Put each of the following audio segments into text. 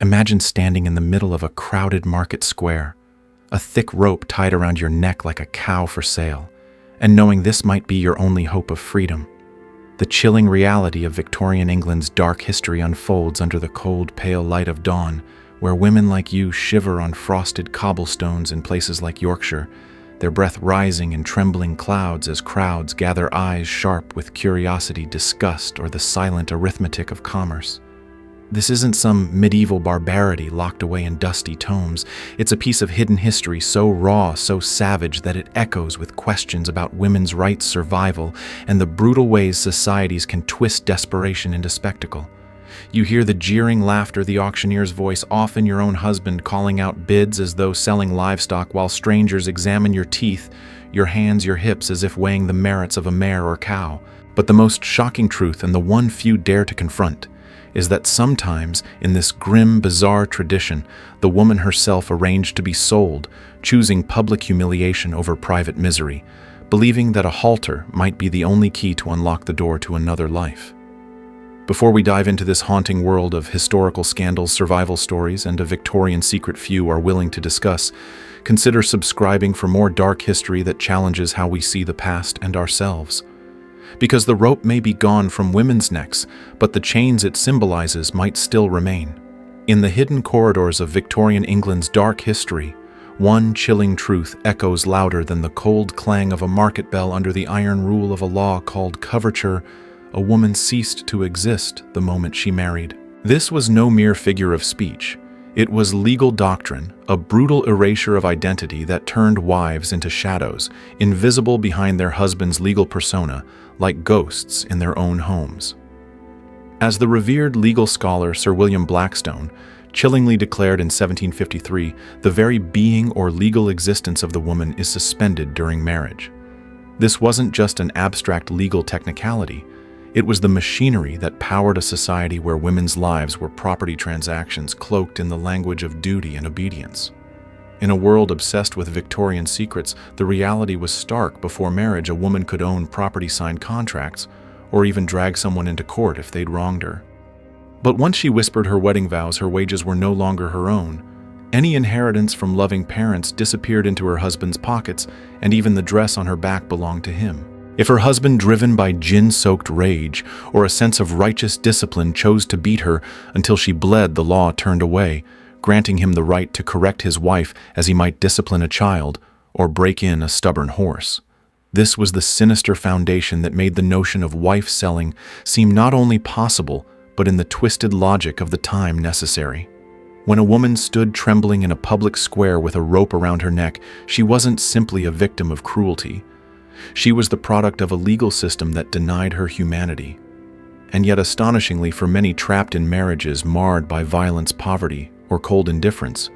Imagine standing in the middle of a crowded market square, a thick rope tied around your neck like a cow for sale, and knowing this might be your only hope of freedom. The chilling reality of Victorian England's dark history unfolds under the cold, pale light of dawn, where women like you shiver on frosted cobblestones in places like Yorkshire, their breath rising in trembling clouds as crowds gather, eyes sharp with curiosity, disgust, or the silent arithmetic of commerce. This isn't some medieval barbarity locked away in dusty tomes. It's a piece of hidden history so raw, so savage, that it echoes with questions about women's rights, survival, and the brutal ways societies can twist desperation into spectacle. You hear the jeering laughter, the auctioneer's voice, often your own husband calling out bids as though selling livestock, while strangers examine your teeth, your hands, your hips, as if weighing the merits of a mare or cow. But the most shocking truth, and the one few dare to confront, is that sometimes, in this grim, bizarre tradition, the woman herself arranged to be sold, choosing public humiliation over private misery, believing that a halter might be the only key to unlock the door to another life. Before we dive into this haunting world of historical scandals, survival stories, and a Victorian secret few are willing to discuss, consider subscribing for more dark history that challenges how we see the past and ourselves. Because the rope may be gone from women's necks, but the chains it symbolizes might still remain. In the hidden corridors of Victorian England's dark history, one chilling truth echoes louder than the cold clang of a market bell under the iron rule of a law called coverture. A woman ceased to exist the moment she married. This was no mere figure of speech. It was legal doctrine, a brutal erasure of identity that turned wives into shadows, invisible behind their husband's legal persona, like ghosts in their own homes. As the revered legal scholar Sir William Blackstone chillingly declared in 1753, the very being or legal existence of the woman is suspended during marriage. This wasn't just an abstract legal technicality. It was the machinery that powered a society where women's lives were property transactions cloaked in the language of duty and obedience. In a world obsessed with Victorian secrets, the reality was stark. Before marriage, a woman could own property, sign contracts, or even drag someone into court if they'd wronged her. But once she whispered her wedding vows, her wages were no longer her own. Any inheritance from loving parents disappeared into her husband's pockets, and even the dress on her back belonged to him. If her husband, driven by gin-soaked rage or a sense of righteous discipline, chose to beat her until she bled, the law turned away, granting him the right to correct his wife as he might discipline a child or break in a stubborn horse. This was the sinister foundation that made the notion of wife-selling seem not only possible, but in the twisted logic of the time necessary. When a woman stood trembling in a public square with a rope around her neck, she wasn't simply a victim of cruelty. She was the product of a legal system that denied her humanity. And yet, astonishingly, for many trapped in marriages marred by violence, poverty, or cold indifference,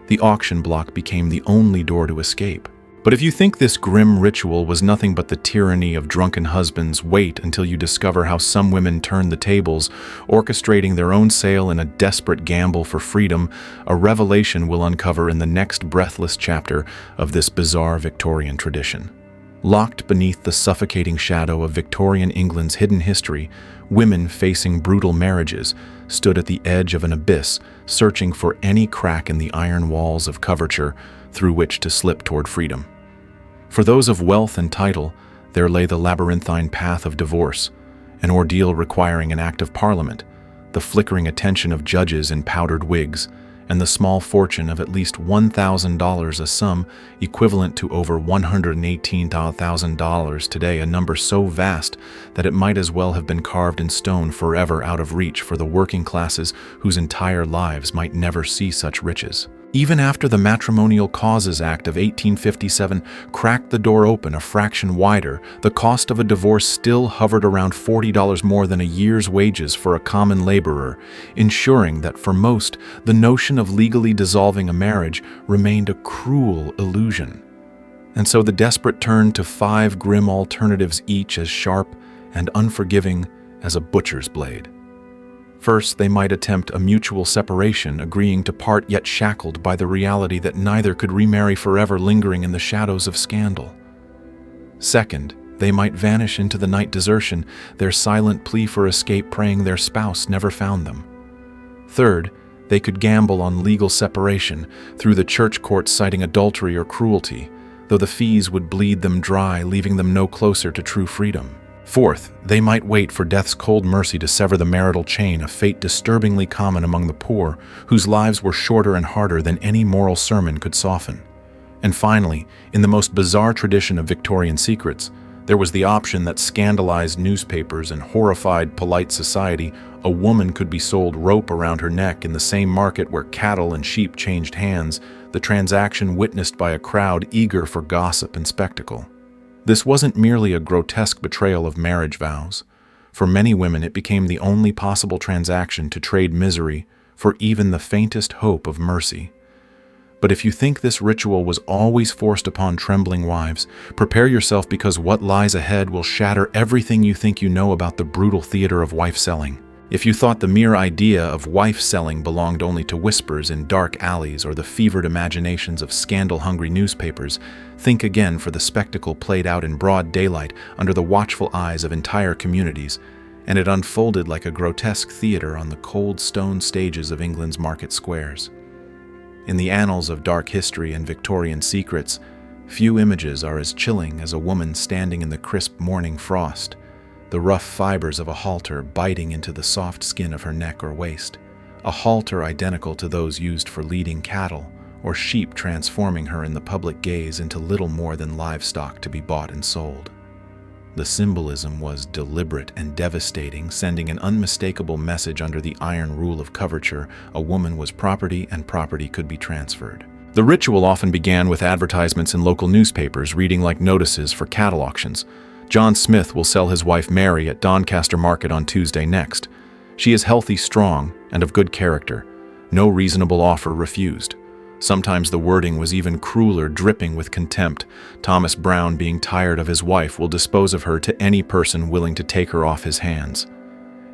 the auction block became the only door to escape. But if you think this grim ritual was nothing but the tyranny of drunken husbands, wait until you discover how some women turned the tables, orchestrating their own sale in a desperate gamble for freedom, a revelation we'll uncover in the next breathless chapter of this bizarre Victorian tradition. Locked beneath the suffocating shadow of Victorian England's hidden history, women facing brutal marriages stood at the edge of an abyss, searching for any crack in the iron walls of coverture through which to slip toward freedom. For those of wealth and title, there lay the labyrinthine path of divorce, an ordeal requiring an act of parliament, the flickering attention of judges in powdered wigs, and the small fortune of at least $1,000, a sum equivalent to over $118,000 today, a number so vast that it might as well have been carved in stone, forever out of reach for the working classes whose entire lives might never see such riches. Even after the Matrimonial Causes Act of 1857 cracked the door open a fraction wider, the cost of a divorce still hovered around $40 more than a year's wages for a common laborer, ensuring that for most, the notion of legally dissolving a marriage remained a cruel illusion. And so the desperate turned to 5 grim alternatives, each as sharp and unforgiving as a butcher's blade. First, they might attempt a mutual separation, agreeing to part yet shackled by the reality that neither could remarry forever, lingering in the shadows of scandal. Second, they might vanish into the night desertion, their silent plea for escape praying their spouse never found them. Third, They could gamble on legal separation, through the church courts citing adultery or cruelty, though the fees would bleed them dry, leaving them no closer to true freedom. Fourth, they might wait for death's cold mercy to sever the marital chain, a fate disturbingly common among the poor, whose lives were shorter and harder than any moral sermon could soften. And finally, in the most bizarre tradition of Victorian secrets, there was the option that scandalized newspapers and horrified polite society. A woman could be sold rope around her neck in the same market where cattle and sheep changed hands, the transaction witnessed by a crowd eager for gossip and spectacle. This wasn't merely a grotesque betrayal of marriage vows. For many women, it became the only possible transaction to trade misery for even the faintest hope of mercy. But if you think this ritual was always forced upon trembling wives, prepare yourself, because what lies ahead will shatter everything you think you know about the brutal theater of wife-selling. If you thought the mere idea of wife-selling belonged only to whispers in dark alleys or the fevered imaginations of scandal-hungry newspapers, think again, for the spectacle played out in broad daylight under the watchful eyes of entire communities, and it unfolded like a grotesque theater on the cold stone stages of England's market squares. In the annals of dark history and Victorian secrets, few images are as chilling as a woman standing in the crisp morning frost, the rough fibers of a halter biting into the soft skin of her neck or waist, a halter identical to those used for leading cattle or sheep, transforming her in the public gaze into little more than livestock to be bought and sold. The symbolism was deliberate and devastating, sending an unmistakable message under the iron rule of coverture: a woman was property and property could be transferred. The ritual often began with advertisements in local newspapers reading like notices for cattle auctions. John Smith will sell his wife Mary at Doncaster Market on Tuesday next. She is healthy, strong, and of good character. No reasonable offer refused. Sometimes the wording was even crueler, dripping with contempt. Thomas Brown, being tired of his wife, will dispose of her to any person willing to take her off his hands.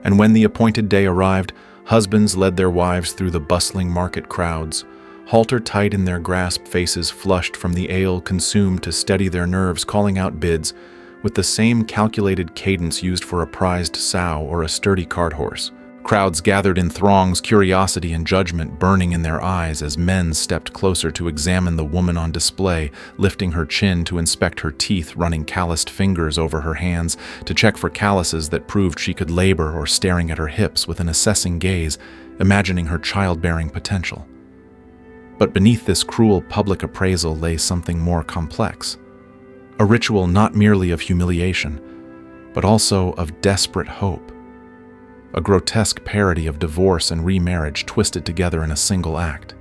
And when the appointed day arrived, husbands led their wives through the bustling market crowds, halter tight in their grasp, faces flushed from the ale consumed to steady their nerves, calling out bids with the same calculated cadence used for a prized sow or a sturdy cart horse. Crowds gathered in throngs, curiosity and judgment burning in their eyes as men stepped closer to examine the woman on display, lifting her chin to inspect her teeth, running calloused fingers over her hands to check for calluses that proved she could labor, or staring at her hips with an assessing gaze, imagining her childbearing potential. But beneath this cruel public appraisal lay something more complex. A ritual not merely of humiliation, but also of desperate hope. A grotesque parody of divorce and remarriage twisted together in a single act.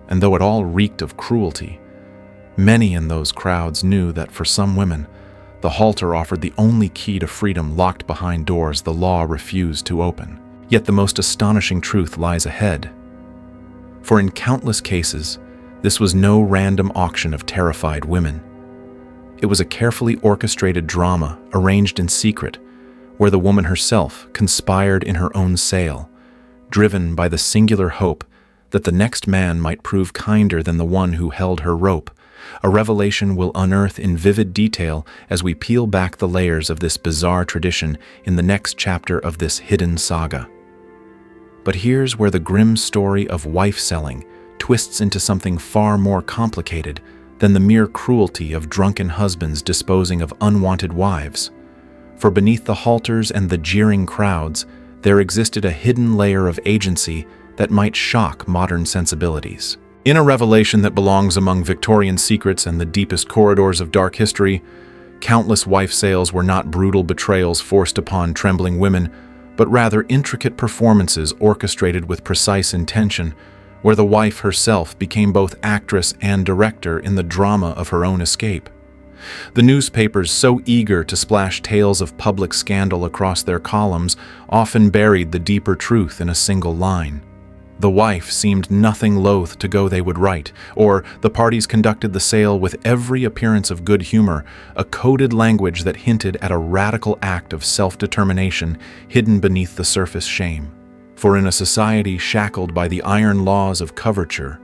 And though it all reeked of cruelty, many in those crowds knew that for some women, the halter offered the only key to freedom locked behind doors the law refused to open. Yet the most astonishing truth lies ahead. For in countless cases, this was no random auction of terrified women. It was a carefully orchestrated drama arranged in secret, where the woman herself conspired in her own sale, driven by the singular hope that the next man might prove kinder than the one who held her rope. A revelation we'll unearth in vivid detail as we peel back the layers of this bizarre tradition in the next chapter of this hidden saga. But here's where the grim story of wife-selling twists into something far more complicated than the mere cruelty of drunken husbands disposing of unwanted wives. For beneath the halters and the jeering crowds, there existed a hidden layer of agency that might shock modern sensibilities. In a revelation that belongs among Victorian secrets and the deepest corridors of dark history, countless wife sales were not brutal betrayals forced upon trembling women, but rather intricate performances orchestrated with precise intention, where the wife herself became both actress and director in the drama of her own escape. The newspapers, so eager to splash tales of public scandal across their columns, often buried the deeper truth in a single line. The wife seemed nothing loath to go they would write, or the parties conducted the sale with every appearance of good humor, a coded language that hinted at a radical act of self-determination hidden beneath the surface shame. For in a society shackled by the iron laws of coverture,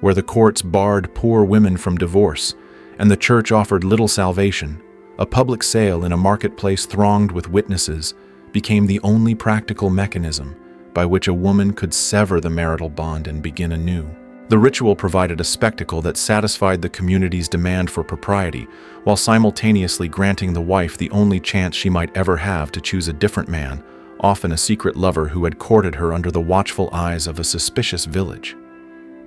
where the courts barred poor women from divorce, and the church offered little salvation, a public sale in a marketplace thronged with witnesses became the only practical mechanism by which a woman could sever the marital bond and begin anew. The ritual provided a spectacle that satisfied the community's demand for propriety, while simultaneously granting the wife the only chance she might ever have to choose a different man, often a secret lover who had courted her under the watchful eyes of a suspicious village.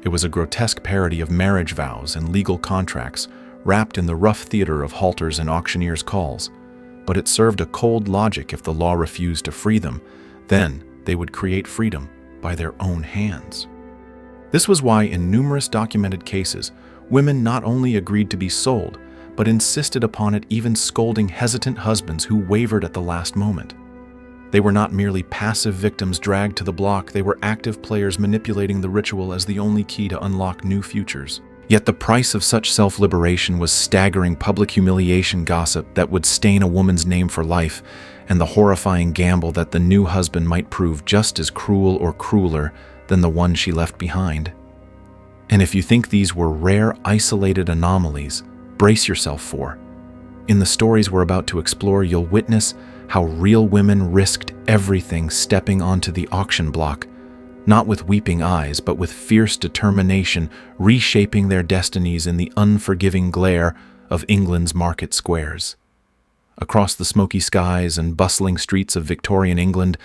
It was a grotesque parody of marriage vows and legal contracts, wrapped in the rough theater of halters and auctioneers' calls. But it served a cold logic: if the law refused to free them, then they would create freedom by their own hands. This was why, in numerous documented cases, women not only agreed to be sold, but insisted upon it, even scolding hesitant husbands who wavered at the last moment. They were not merely passive victims dragged to the block, they were active players manipulating the ritual as the only key to unlock new futures. Yet the price of such self-liberation was staggering public humiliation, gossip that would stain a woman's name for life, and the horrifying gamble that the new husband might prove just as cruel or crueler than the one she left behind. And if you think these were rare, isolated anomalies, brace yourself for. In the stories we're about to explore, you'll witness how real women risked everything stepping onto the auction block, not with weeping eyes, but with fierce determination, reshaping their destinies in the unforgiving glare of England's market squares. Across the smoky skies and bustling streets of Victorian England,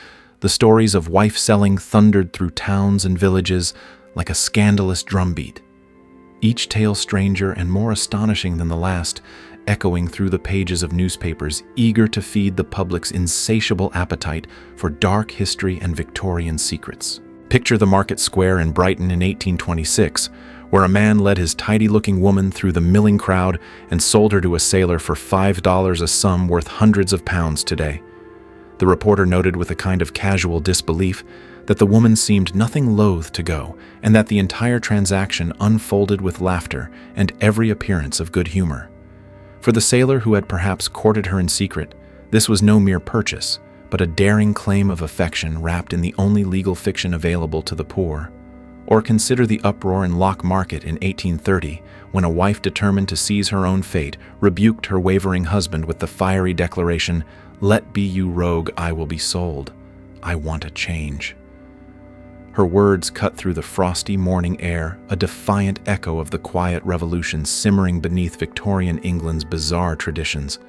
the stories of wife-selling thundered through towns and villages like a scandalous drumbeat. Each tale stranger and more astonishing than the last, echoing through the pages of newspapers, eager to feed the public's insatiable appetite for dark history and Victorian secrets. Picture the market square in Brighton in 1826, where a man led his tidy-looking woman through the milling crowd and sold her to a sailor for $5, a sum worth hundreds of pounds today. The reporter noted with a kind of casual disbelief that the woman seemed nothing loath to go, and that the entire transaction unfolded with laughter and every appearance of good humor. For the sailor, who had perhaps courted her in secret, this was no mere purchase, but a daring claim of affection wrapped in the only legal fiction available to the poor. Or consider the uproar in Lock Market in 1830, when a wife determined to seize her own fate rebuked her wavering husband with the fiery declaration, "Let be, you rogue, I will be sold. I want a change." Her words cut through the frosty morning air, a defiant echo of the quiet revolution simmering beneath Victorian England's bizarre traditions.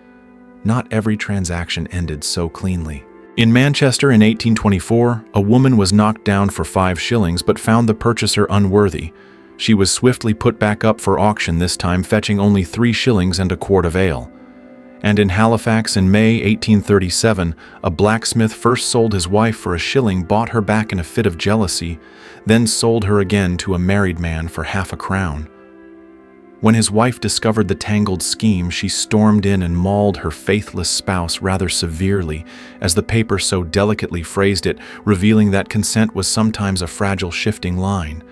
Not every transaction ended so cleanly. In Manchester in 1824, a woman was knocked down for 5 shillings but found the purchaser unworthy. She was swiftly put back up for auction, this time fetching only 3 shillings and a quart of ale. And in Halifax in May 1837, a blacksmith first sold his wife for 1 shilling, bought her back in a fit of jealousy, then sold her again to a married man for half a crown. When his wife discovered the tangled scheme, she stormed in and mauled her faithless spouse rather severely, as the paper so delicately phrased it, revealing that consent was sometimes a fragile, shifting line.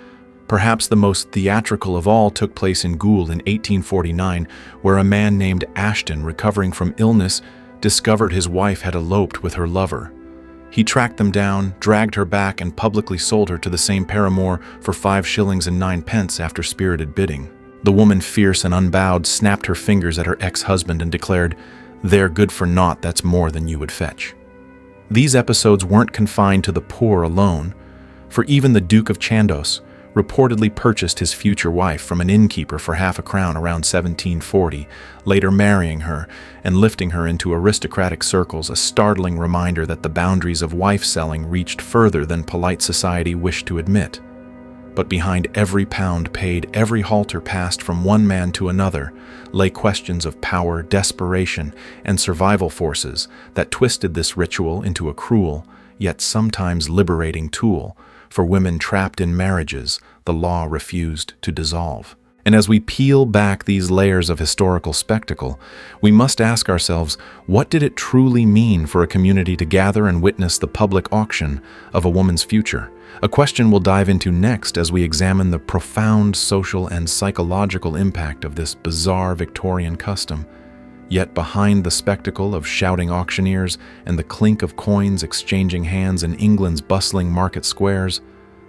Perhaps the most theatrical of all took place in Goole in 1849, where a man named Ashton, recovering from illness, discovered his wife had eloped with her lover. He tracked them down, dragged her back, and publicly sold her to the same paramour for 5 shillings and 9 pence after spirited bidding. The woman, fierce and unbowed, snapped her fingers at her ex-husband and declared, "They're good for naught, that's more than you would fetch." These episodes weren't confined to the poor alone, for even the Duke of Chandos reportedly purchased his future wife from an innkeeper for half a crown around 1740, later marrying her and lifting her into aristocratic circles, a startling reminder that the boundaries of wife-selling reached further than polite society wished to admit. But behind every pound paid, every halter passed from one man to another, lay questions of power, desperation, and survival forces that twisted this ritual into a cruel, yet sometimes liberating tool for women trapped in marriages the law refused to dissolve. And as we peel back these layers of historical spectacle, we must ask ourselves, what did it truly mean for a community to gather and witness the public auction of a woman's future? A question we'll dive into next as we examine the profound social and psychological impact of this bizarre Victorian custom. Yet behind the spectacle of shouting auctioneers and the clink of coins exchanging hands in England's bustling market squares,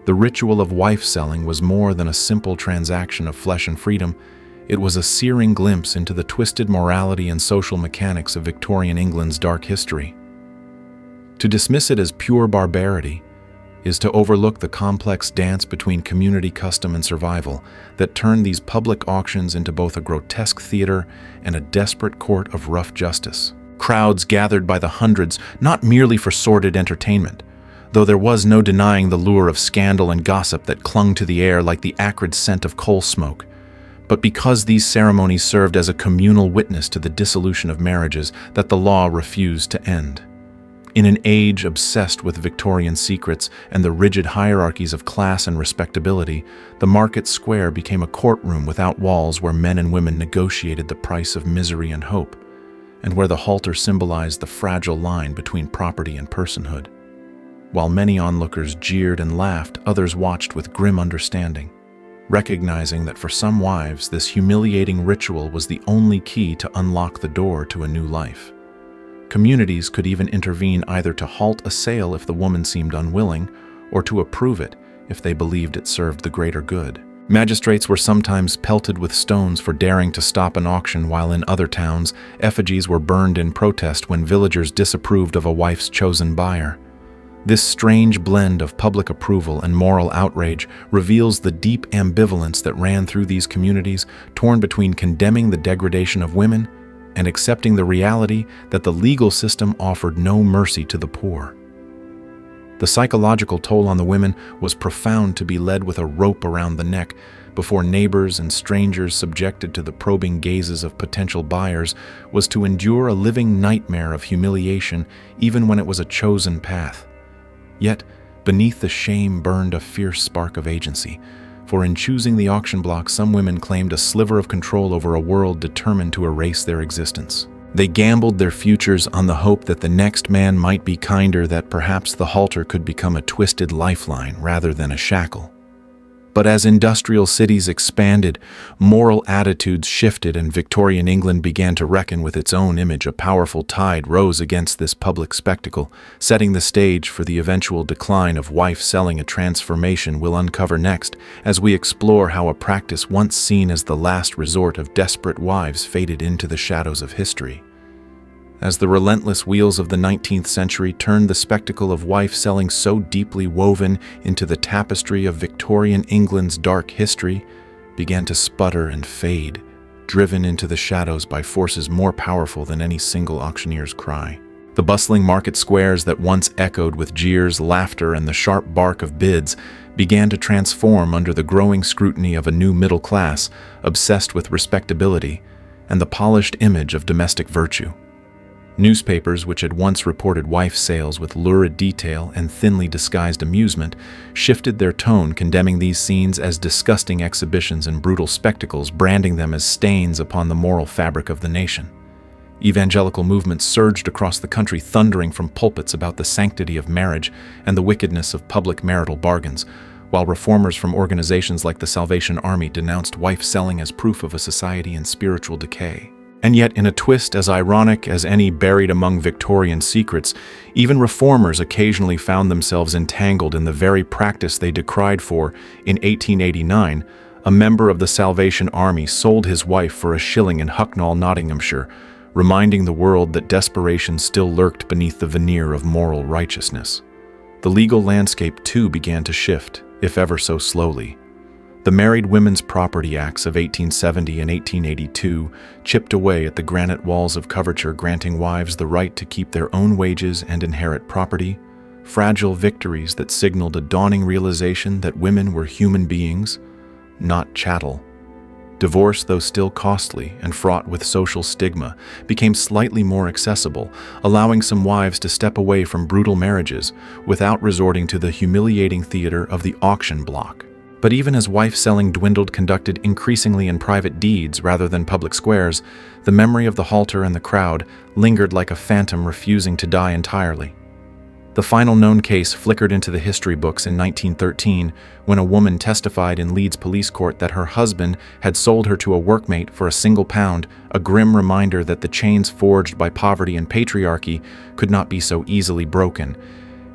the ritual of wife-selling was more than a simple transaction of flesh and freedom. It was a searing glimpse into the twisted morality and social mechanics of Victorian England's dark history. To dismiss it as pure barbarity is to overlook the complex dance between community custom and survival that turned these public auctions into both a grotesque theater and a desperate court of rough justice. Crowds gathered by the hundreds, not merely for sordid entertainment, though there was no denying the lure of scandal and gossip that clung to the air like the acrid scent of coal smoke, but because these ceremonies served as a communal witness to the dissolution of marriages that the law refused to end. In an age obsessed with Victorian secrets and the rigid hierarchies of class and respectability, the market square became a courtroom without walls where men and women negotiated the price of misery and hope, and where the halter symbolized the fragile line between property and personhood. While many onlookers jeered and laughed, others watched with grim understanding, recognizing that for some wives, this humiliating ritual was the only key to unlock the door to a new life. Communities could even intervene either to halt a sale if the woman seemed unwilling, or to approve it if they believed it served the greater good. Magistrates were sometimes pelted with stones for daring to stop an auction, while in other towns, effigies were burned in protest when villagers disapproved of a wife's chosen buyer. This strange blend of public approval and moral outrage reveals the deep ambivalence that ran through these communities, torn between condemning the degradation of women and accepting the reality that the legal system offered no mercy to the poor. The psychological toll on the women was profound, to be led with a rope around the neck before neighbors and strangers subjected to the probing gazes of potential buyers was to endure a living nightmare of humiliation even when it was a chosen path. Yet, beneath the shame burned a fierce spark of agency, for in choosing the auction block, some women claimed a sliver of control over a world determined to erase their existence. They gambled their futures on the hope that the next man might be kinder, that perhaps the halter could become a twisted lifeline rather than a shackle. But as industrial cities expanded, moral attitudes shifted and Victorian England began to reckon with its own image. A powerful tide rose against this public spectacle, setting the stage for the eventual decline of wife-selling, a transformation we'll uncover next as we explore how a practice once seen as the last resort of desperate wives faded into the shadows of history. As the relentless wheels of the 19th century turned the spectacle of wife-selling so deeply woven into the tapestry of Victorian England's dark history, began to sputter and fade, driven into the shadows by forces more powerful than any single auctioneer's cry. The bustling market squares that once echoed with jeers, laughter, and the sharp bark of bids began to transform under the growing scrutiny of a new middle class obsessed with respectability and the polished image of domestic virtue. Newspapers, which had once reported wife sales with lurid detail and thinly disguised amusement, shifted their tone, condemning these scenes as disgusting exhibitions and brutal spectacles, branding them as stains upon the moral fabric of the nation. Evangelical movements surged across the country, thundering from pulpits about the sanctity of marriage and the wickedness of public marital bargains, while reformers from organizations like the Salvation Army denounced wife-selling as proof of a society in spiritual decay. And yet, in a twist as ironic as any buried among Victorian secrets, even reformers occasionally found themselves entangled in the very practice they decried. For, in 1889, a member of the Salvation Army sold his wife for a shilling in Hucknall, Nottinghamshire, reminding the world that desperation still lurked beneath the veneer of moral righteousness. The legal landscape, too, began to shift, if ever so slowly. The Married Women's Property Acts of 1870 and 1882 chipped away at the granite walls of coverture, granting wives the right to keep their own wages and inherit property, fragile victories that signaled a dawning realization that women were human beings, not chattel. Divorce, though still costly and fraught with social stigma, became slightly more accessible, allowing some wives to step away from brutal marriages without resorting to the humiliating theater of the auction block. But even as wife-selling dwindled, conducted increasingly in private deeds rather than public squares, the memory of the halter and the crowd lingered like a phantom refusing to die entirely. The final known case flickered into the history books in 1913 when a woman testified in Leeds police court that her husband had sold her to a workmate for a single £1, a grim reminder that the chains forged by poverty and patriarchy could not be so easily broken.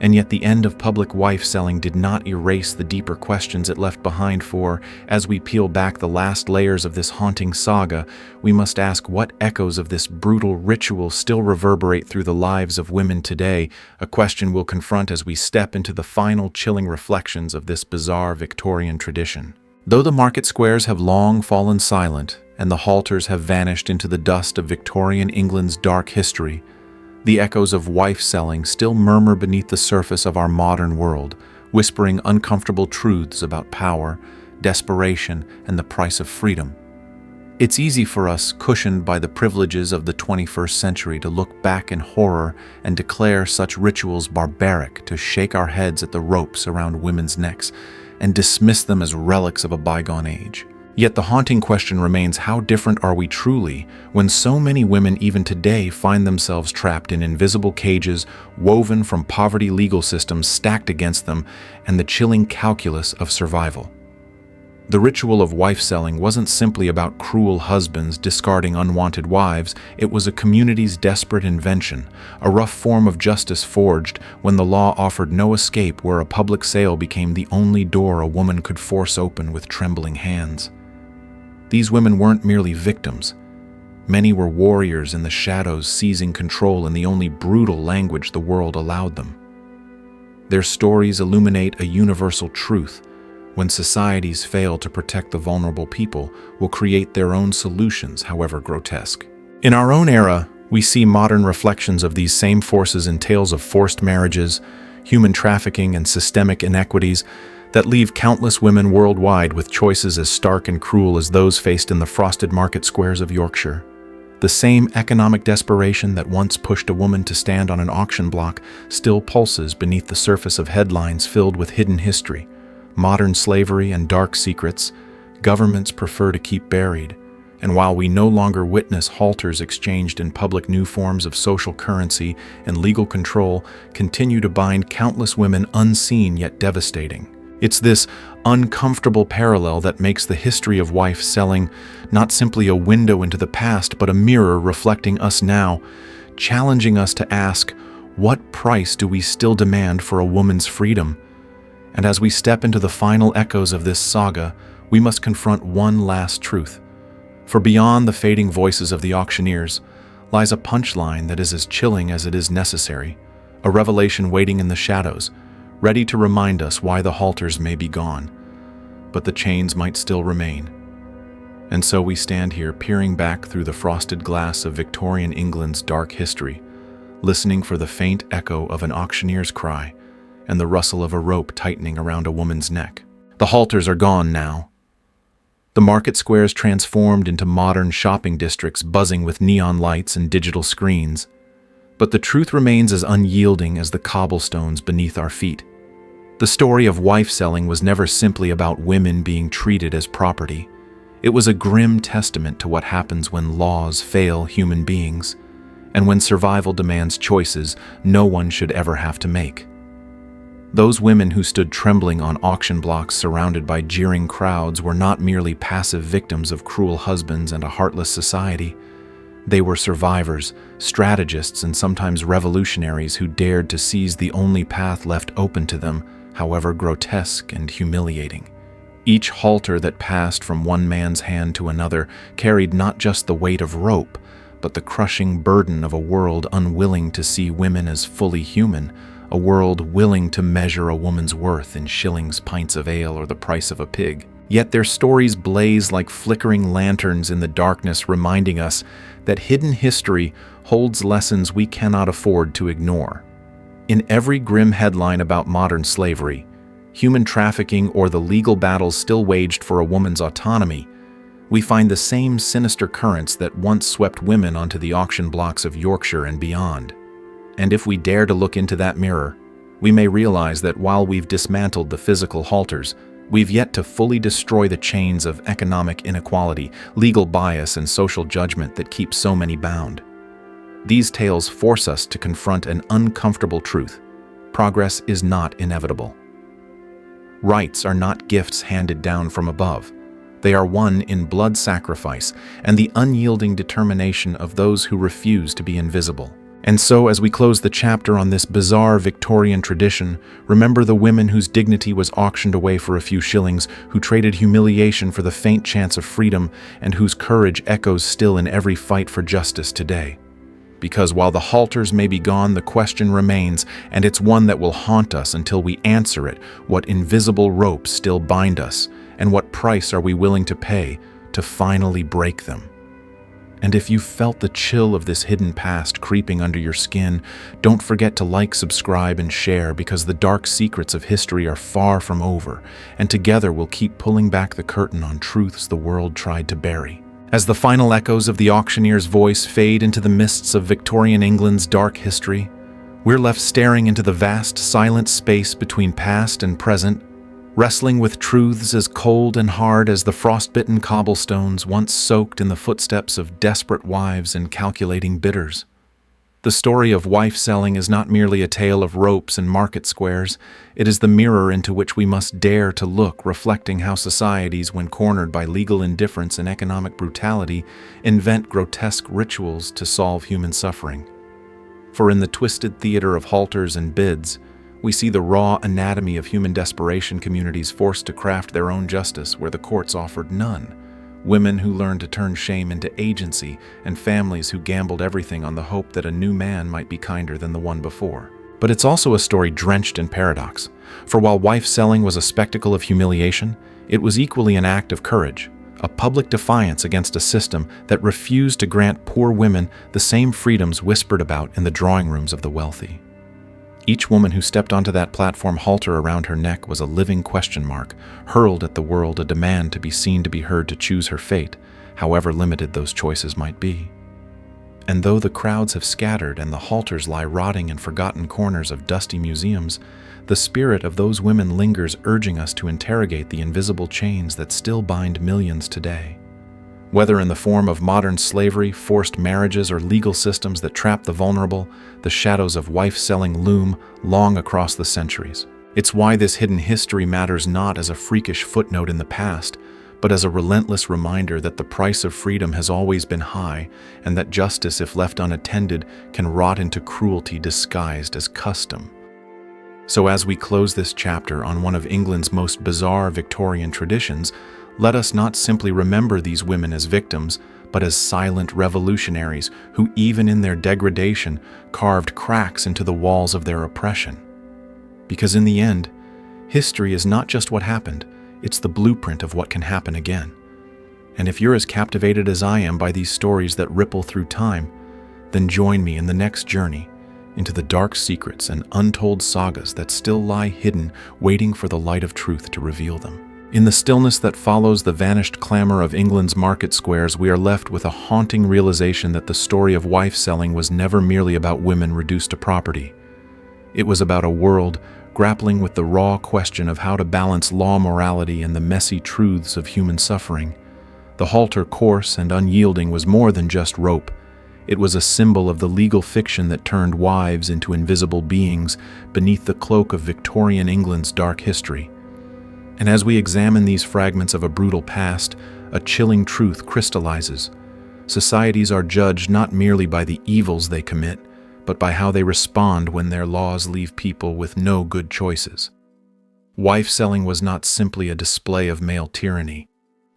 And yet the end of public wife selling did not erase the deeper questions it left behind, for, as we peel back the last layers of this haunting saga, we must ask what echoes of this brutal ritual still reverberate through the lives of women today, a question we'll confront as we step into the final chilling reflections of this bizarre Victorian tradition. Though the market squares have long fallen silent, and the halters have vanished into the dust of Victorian England's dark history, the echoes of wife selling still murmur beneath the surface of our modern world, whispering uncomfortable truths about power, desperation, and the price of freedom. It's easy for us, cushioned by the privileges of the 21st century, to look back in horror and declare such rituals barbaric, to shake our heads at the ropes around women's necks, and dismiss them as relics of a bygone age. Yet the haunting question remains, how different are we truly when so many women even today find themselves trapped in invisible cages woven from poverty legal systems stacked against them and the chilling calculus of survival? The ritual of wife selling wasn't simply about cruel husbands discarding unwanted wives, it was a community's desperate invention, a rough form of justice forged when the law offered no escape, where a public sale became the only door a woman could force open with trembling hands. These women weren't merely victims. Many were warriors in the shadows, seizing control in the only brutal language the world allowed them. Their stories illuminate a universal truth. When societies fail to protect the vulnerable, people will create their own solutions, however grotesque. In our own era, we see modern reflections of these same forces in tales of forced marriages, human trafficking, and systemic inequities that leave countless women worldwide with choices as stark and cruel as those faced in the frosted market squares of Yorkshire. The same economic desperation that once pushed a woman to stand on an auction block still pulses beneath the surface of headlines filled with hidden history, modern slavery, and dark secrets governments prefer to keep buried. And while we no longer witness halters exchanged in public, new forms of social currency and legal control continue to bind countless women, unseen yet devastating. It's this uncomfortable parallel that makes the history of wife selling not simply a window into the past, but a mirror reflecting us now, challenging us to ask, what price do we still demand for a woman's freedom? And as we step into the final echoes of this saga, we must confront one last truth. For beyond the fading voices of the auctioneers lies a punchline that is as chilling as it is necessary, a revelation waiting in the shadows, ready to remind us why the halters may be gone, but the chains might still remain. And so we stand here, peering back through the frosted glass of Victorian England's dark history, listening for the faint echo of an auctioneer's cry and the rustle of a rope tightening around a woman's neck. The halters are gone now. The market squares transformed into modern shopping districts buzzing with neon lights and digital screens. But the truth remains as unyielding as the cobblestones beneath our feet. The story of wife selling was never simply about women being treated as property. It was a grim testament to what happens when laws fail human beings, and when survival demands choices no one should ever have to make. Those women who stood trembling on auction blocks surrounded by jeering crowds were not merely passive victims of cruel husbands and a heartless society. They were survivors, strategists, and sometimes revolutionaries who dared to seize the only path left open to them, however grotesque and humiliating. Each halter that passed from one man's hand to another carried not just the weight of rope, but the crushing burden of a world unwilling to see women as fully human, a world willing to measure a woman's worth in shillings, pints of ale, or the price of a pig. Yet their stories blaze like flickering lanterns in the darkness, reminding us that hidden history holds lessons we cannot afford to ignore. In every grim headline about modern slavery, human trafficking, or the legal battles still waged for a woman's autonomy, we find the same sinister currents that once swept women onto the auction blocks of Yorkshire and beyond. And if we dare to look into that mirror, we may realize that while we've dismantled the physical halters, we've yet to fully destroy the chains of economic inequality, legal bias, and social judgment that keep so many bound. These tales force us to confront an uncomfortable truth. Progress is not inevitable. Rights are not gifts handed down from above. They are won in blood sacrifice and the unyielding determination of those who refuse to be invisible. And so, as we close the chapter on this bizarre Victorian tradition, remember the women whose dignity was auctioned away for a few shillings, who traded humiliation for the faint chance of freedom, and whose courage echoes still in every fight for justice today. Because while the halters may be gone, the question remains, and it's one that will haunt us until we answer it: what invisible ropes still bind us, and what price are we willing to pay to finally break them? And if you felt the chill of this hidden past creeping under your skin, don't forget to like, subscribe, and share, because the dark secrets of history are far from over, and together we'll keep pulling back the curtain on truths the world tried to bury. As the final echoes of the auctioneer's voice fade into the mists of Victorian England's dark history, we're left staring into the vast, silent space between past and present, wrestling with truths as cold and hard as the frostbitten cobblestones once soaked in the footsteps of desperate wives and calculating bidders. The story of wife-selling is not merely a tale of ropes and market squares. It is the mirror into which we must dare to look, reflecting how societies, when cornered by legal indifference and economic brutality, invent grotesque rituals to solve human suffering. For in the twisted theater of halters and bids, we see the raw anatomy of human desperation, communities forced to craft their own justice where the courts offered none, women who learned to turn shame into agency, and families who gambled everything on the hope that a new man might be kinder than the one before. But it's also a story drenched in paradox, for while wife-selling was a spectacle of humiliation, it was equally an act of courage, a public defiance against a system that refused to grant poor women the same freedoms whispered about in the drawing rooms of the wealthy. Each woman who stepped onto that platform halter around her neck was a living question mark, hurled at the world, a demand to be seen, to be heard, to choose her fate, however limited those choices might be. And though the crowds have scattered and the halters lie rotting in forgotten corners of dusty museums, the spirit of those women lingers, urging us to interrogate the invisible chains that still bind millions today. Whether in the form of modern slavery, forced marriages, or legal systems that trap the vulnerable, the shadows of wife-selling loom long across the centuries. It's why this hidden history matters not as a freakish footnote in the past, but as a relentless reminder that the price of freedom has always been high, and that justice, if left unattended, can rot into cruelty disguised as custom. So as we close this chapter on one of England's most bizarre Victorian traditions, let us not simply remember these women as victims, but as silent revolutionaries who, even in their degradation, carved cracks into the walls of their oppression. Because in the end, history is not just what happened, it's the blueprint of what can happen again. And if you're as captivated as I am by these stories that ripple through time, then join me in the next journey into the dark secrets and untold sagas that still lie hidden, waiting for the light of truth to reveal them. In the stillness that follows the vanished clamor of England's market squares, we are left with a haunting realization that the story of wife-selling was never merely about women reduced to property. It was about a world grappling with the raw question of how to balance law, morality, and the messy truths of human suffering. The halter, coarse and unyielding, was more than just rope. It was a symbol of the legal fiction that turned wives into invisible beings beneath the cloak of Victorian England's dark history. And as we examine these fragments of a brutal past, a chilling truth crystallizes. Societies are judged not merely by the evils they commit, but by how they respond when their laws leave people with no good choices. Wife-selling was not simply a display of male tyranny.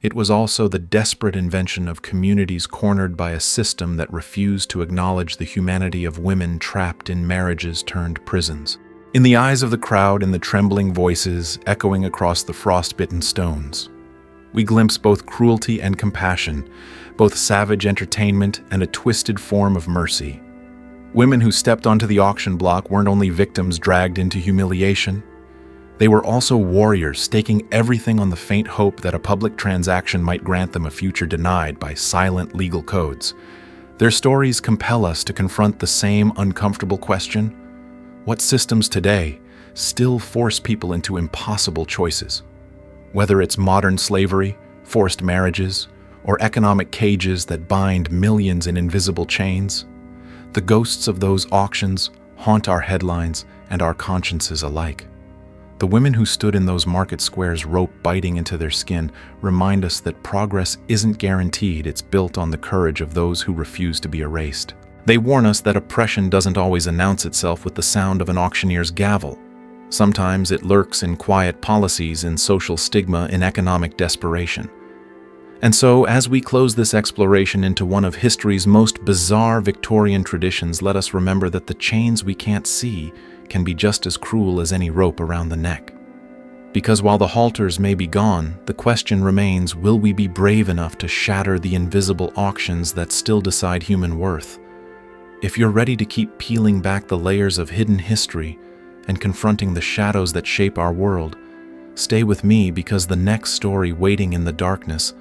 It was also the desperate invention of communities cornered by a system that refused to acknowledge the humanity of women trapped in marriages turned prisons. In the eyes of the crowd and the trembling voices echoing across the frost-bitten stones, we glimpse both cruelty and compassion, both savage entertainment and a twisted form of mercy. Women who stepped onto the auction block weren't only victims dragged into humiliation, they were also warriors staking everything on the faint hope that a public transaction might grant them a future denied by silent legal codes. Their stories compel us to confront the same uncomfortable question: what systems today still force people into impossible choices? Whether it's modern slavery, forced marriages, or economic cages that bind millions in invisible chains, the ghosts of those auctions haunt our headlines and our consciences alike. The women who stood in those market squares, rope biting into their skin, remind us that progress isn't guaranteed. It's built on the courage of those who refuse to be erased. They warn us that oppression doesn't always announce itself with the sound of an auctioneer's gavel. Sometimes it lurks in quiet policies, in social stigma, in economic desperation. And so, as we close this exploration into one of history's most bizarre Victorian traditions, let us remember that the chains we can't see can be just as cruel as any rope around the neck. Because while the halters may be gone, the question remains, will we be brave enough to shatter the invisible auctions that still decide human worth? If you're ready to keep peeling back the layers of hidden history and confronting the shadows that shape our world, stay with me, because the next story waiting in the darkness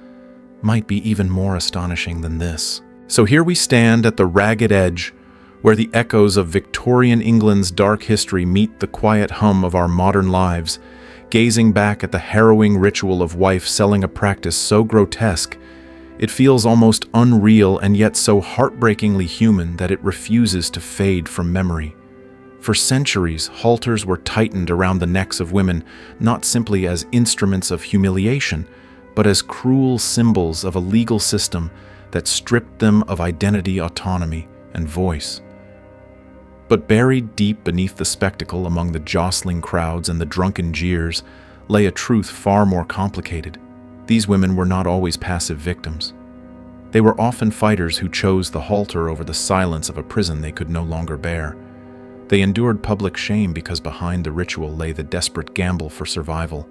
might be even more astonishing than this. So here we stand at the ragged edge, where the echoes of Victorian England's dark history meet the quiet hum of our modern lives, gazing back at the harrowing ritual of wife-selling, a practice so grotesque it feels almost unreal, and yet so heartbreakingly human that it refuses to fade from memory. For centuries, halters were tightened around the necks of women, not simply as instruments of humiliation, but as cruel symbols of a legal system that stripped them of identity, autonomy, and voice. But buried deep beneath the spectacle, among the jostling crowds and the drunken jeers, lay a truth far more complicated. These women were not always passive victims. They were often fighters who chose the halter over the silence of a prison they could no longer bear. They endured public shame because behind the ritual lay the desperate gamble for survival,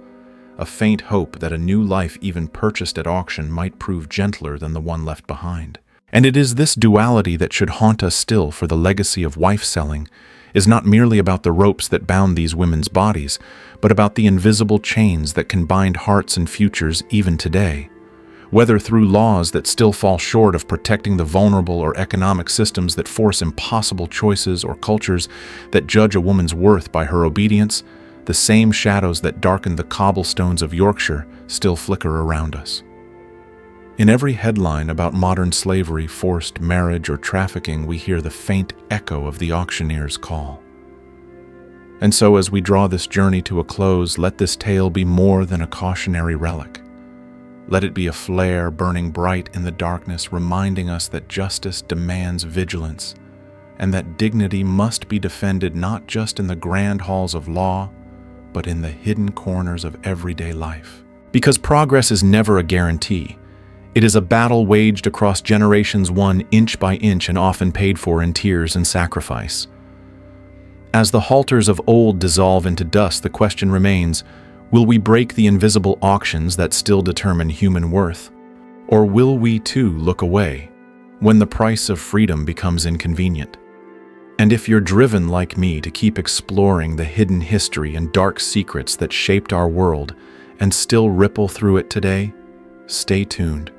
a faint hope that a new life, even purchased at auction, might prove gentler than the one left behind. And it is this duality that should haunt us still, for the legacy of wife-selling is not merely about the ropes that bound these women's bodies, but about the invisible chains that can bind hearts and futures even today. Whether through laws that still fall short of protecting the vulnerable, or economic systems that force impossible choices, or cultures that judge a woman's worth by her obedience, the same shadows that darkened the cobblestones of Yorkshire still flicker around us. In every headline about modern slavery, forced marriage, or trafficking, we hear the faint echo of the auctioneer's call. And so, as we draw this journey to a close, let this tale be more than a cautionary relic. Let it be a flare burning bright in the darkness, reminding us that justice demands vigilance, and that dignity must be defended not just in the grand halls of law, but in the hidden corners of everyday life. Because progress is never a guarantee. It is a battle waged across generations, won inch by inch, and often paid for in tears and sacrifice. As the halters of old dissolve into dust, the question remains, will we break the invisible auctions that still determine human worth? Or will we too look away when the price of freedom becomes inconvenient? And if you're driven like me to keep exploring the hidden history and dark secrets that shaped our world and still ripple through it today, stay tuned.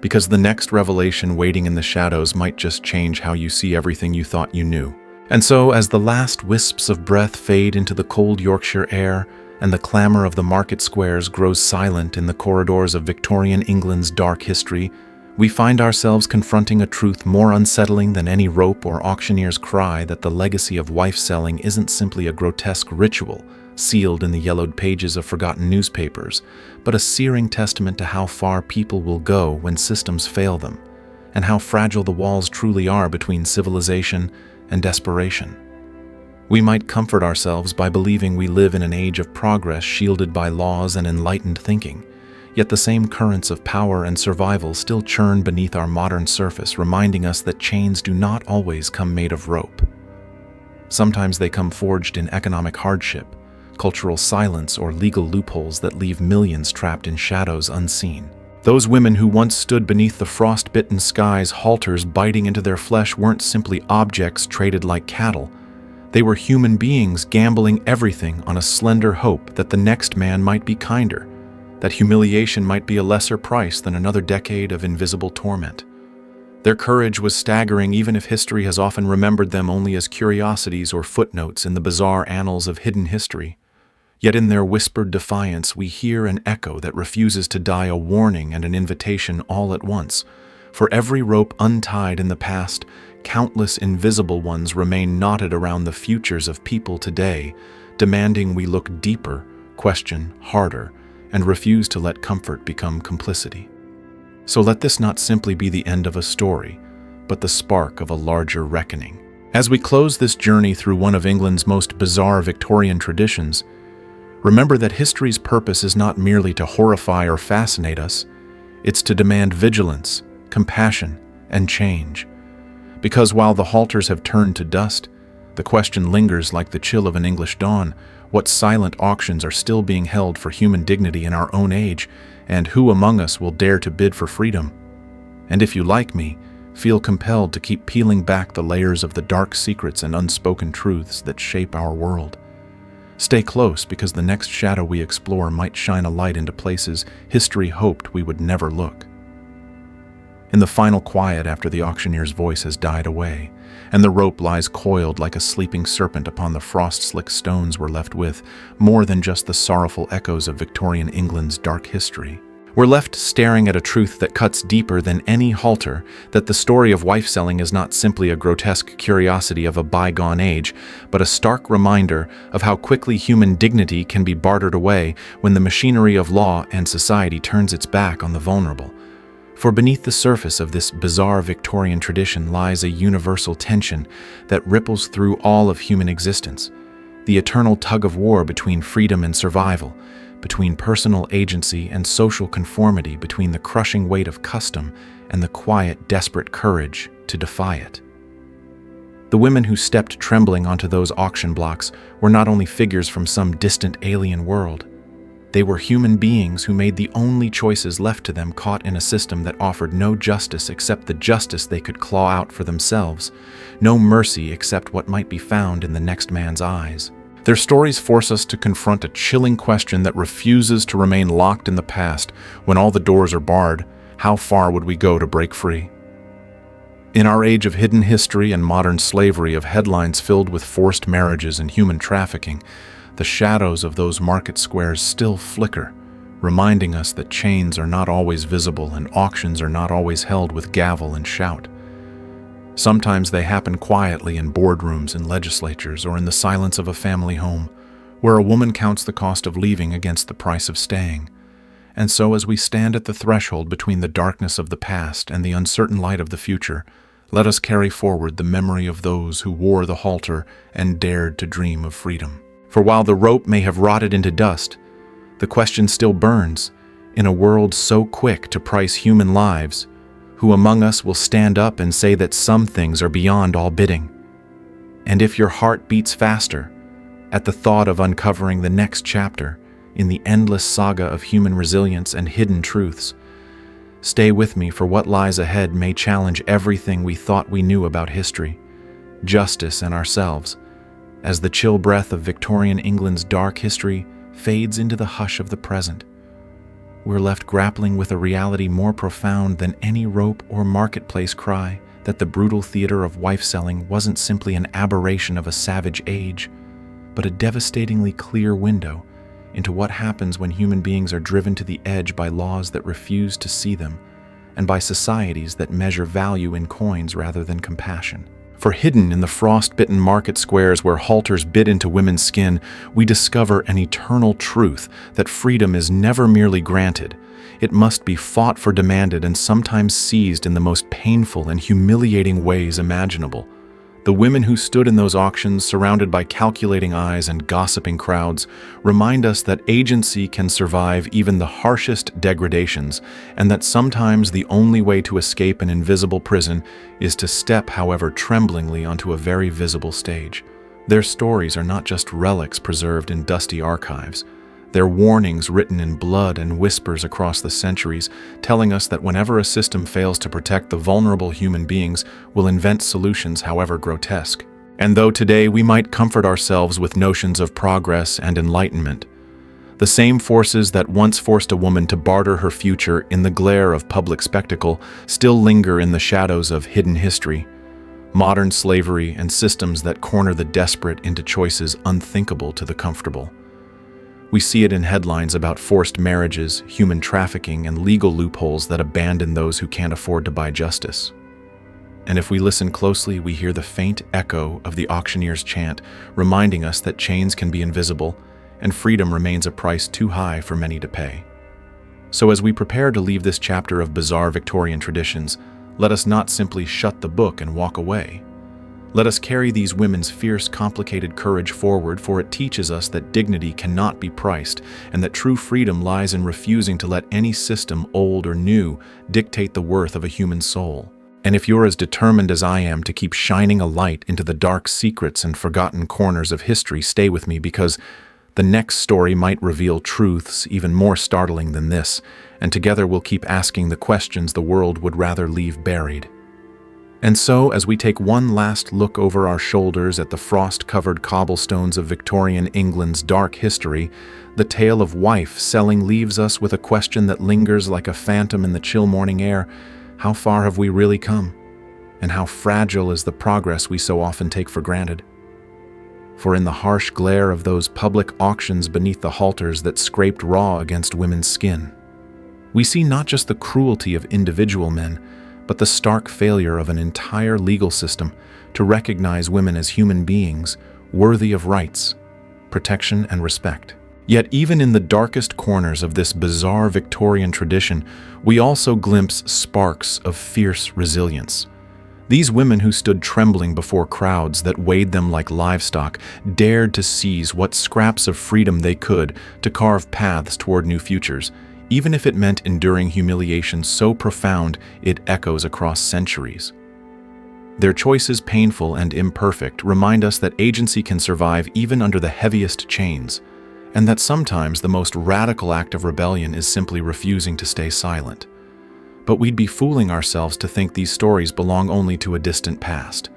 Because the next revelation waiting in the shadows might just change how you see everything you thought you knew. And so, as the last wisps of breath fade into the cold Yorkshire air, and the clamor of the market squares grows silent in the corridors of Victorian England's dark history, we find ourselves confronting a truth more unsettling than any rope or auctioneer's cry: that the legacy of wife-selling isn't simply a grotesque ritual sealed in the yellowed pages of forgotten newspapers, but a searing testament to how far people will go when systems fail them, and how fragile the walls truly are between civilization and desperation. We might comfort ourselves by believing we live in an age of progress shielded by laws and enlightened thinking, yet the same currents of power and survival still churn beneath our modern surface, reminding us that chains do not always come made of rope. Sometimes they come forged in economic hardship, cultural silence, or legal loopholes that leave millions trapped in shadows unseen. Those women who once stood beneath the frost-bitten skies, halters biting into their flesh, weren't simply objects traded like cattle. They were human beings gambling everything on a slender hope that the next man might be kinder, that humiliation might be a lesser price than another decade of invisible torment. Their courage was staggering, even if history has often remembered them only as curiosities or footnotes in the bizarre annals of hidden history. Yet in their whispered defiance, we hear an echo that refuses to die, a warning and an invitation all at once. For every rope untied in the past, countless invisible ones remain knotted around the futures of people today, demanding we look deeper, question harder, and refuse to let comfort become complicity. So let this not simply be the end of a story, but the spark of a larger reckoning. As we close this journey through one of England's most bizarre Victorian traditions, remember that history's purpose is not merely to horrify or fascinate us, it's to demand vigilance, compassion, and change. Because while the halters have turned to dust, the question lingers like the chill of an English dawn: what silent auctions are still being held for human dignity in our own age, and who among us will dare to bid for freedom? And if you, like me, feel compelled to keep peeling back the layers of the dark secrets and unspoken truths that shape our world, stay close, because the next shadow we explore might shine a light into places history hoped we would never look. In the final quiet after the auctioneer's voice has died away, and the rope lies coiled like a sleeping serpent upon the frost-slick stones we're left with, more than just the sorrowful echoes of Victorian England's dark history. We're left staring at a truth that cuts deeper than any halter, that the story of wife-selling is not simply a grotesque curiosity of a bygone age, but a stark reminder of how quickly human dignity can be bartered away when the machinery of law and society turns its back on the vulnerable. For beneath the surface of this bizarre Victorian tradition lies a universal tension that ripples through all of human existence, the eternal tug-of-war between freedom and survival, between personal agency and social conformity, between the crushing weight of custom and the quiet, desperate courage to defy it. The women who stepped trembling onto those auction blocks were not only figures from some distant alien world. They were human beings who made the only choices left to them, caught in a system that offered no justice except the justice they could claw out for themselves, no mercy except what might be found in the next man's eyes. Their stories force us to confront a chilling question that refuses to remain locked in the past. When all the doors are barred, how far would we go to break free? In our age of hidden history and modern slavery, of headlines filled with forced marriages and human trafficking, the shadows of those market squares still flicker, reminding us that chains are not always visible and auctions are not always held with gavel and shout. Sometimes they happen quietly in boardrooms and legislatures, or in the silence of a family home, where a woman counts the cost of leaving against the price of staying. And so, as we stand at the threshold between the darkness of the past and the uncertain light of the future, let us carry forward the memory of those who wore the halter and dared to dream of freedom. For while the rope may have rotted into dust, the question still burns: in a world so quick to price human lives, who among us will stand up and say that some things are beyond all bidding? And if your heart beats faster at the thought of uncovering the next chapter in the endless saga of human resilience and hidden truths, stay with me, for what lies ahead may challenge everything we thought we knew about history, justice, and ourselves, as the chill breath of Victorian England's dark history fades into the hush of the present. We're left grappling with a reality more profound than any rope or marketplace cry, that the brutal theater of wife-selling wasn't simply an aberration of a savage age, but a devastatingly clear window into what happens when human beings are driven to the edge by laws that refuse to see them, and by societies that measure value in coins rather than compassion. For hidden in the frost-bitten market squares where halters bit into women's skin, we discover an eternal truth: that freedom is never merely granted. It must be fought for, demanded, and sometimes seized in the most painful and humiliating ways imaginable. The women who stood in those auctions, surrounded by calculating eyes and gossiping crowds, remind us that agency can survive even the harshest degradations, and that sometimes the only way to escape an invisible prison is to step, however tremblingly, onto a very visible stage. Their stories are not just relics preserved in dusty archives. They're warnings written in blood and whispers across the centuries, telling us that whenever a system fails to protect the vulnerable, human beings will invent solutions, however grotesque. And though today we might comfort ourselves with notions of progress and enlightenment, the same forces that once forced a woman to barter her future in the glare of public spectacle still linger in the shadows of hidden history. Modern slavery and systems that corner the desperate into choices unthinkable to the comfortable. We see it in headlines about forced marriages, human trafficking, and legal loopholes that abandon those who can't afford to buy justice. And if we listen closely, we hear the faint echo of the auctioneer's chant, reminding us that chains can be invisible, and freedom remains a price too high for many to pay. So as we prepare to leave this chapter of bizarre Victorian traditions, let us not simply shut the book and walk away. Let us carry these women's fierce, complicated courage forward, for it teaches us that dignity cannot be priced, and that true freedom lies in refusing to let any system, old or new, dictate the worth of a human soul. And if you're as determined as I am to keep shining a light into the dark secrets and forgotten corners of history, stay with me, because the next story might reveal truths even more startling than this, and together we'll keep asking the questions the world would rather leave buried. And so, as we take one last look over our shoulders at the frost-covered cobblestones of Victorian England's dark history, the tale of wife-selling leaves us with a question that lingers like a phantom in the chill morning air. How far have we really come? And how fragile is the progress we so often take for granted? For in the harsh glare of those public auctions beneath the halters that scraped raw against women's skin, we see not just the cruelty of individual men, but the stark failure of an entire legal system to recognize women as human beings worthy of rights, protection, and respect. Yet even in the darkest corners of this bizarre Victorian tradition, we also glimpse sparks of fierce resilience. These women who stood trembling before crowds that weighed them like livestock dared to seize what scraps of freedom they could to carve paths toward new futures, even if it meant enduring humiliation so profound it echoes across centuries. Their choices, painful and imperfect, remind us that agency can survive even under the heaviest chains, and that sometimes the most radical act of rebellion is simply refusing to stay silent. But we'd be fooling ourselves to think these stories belong only to a distant past.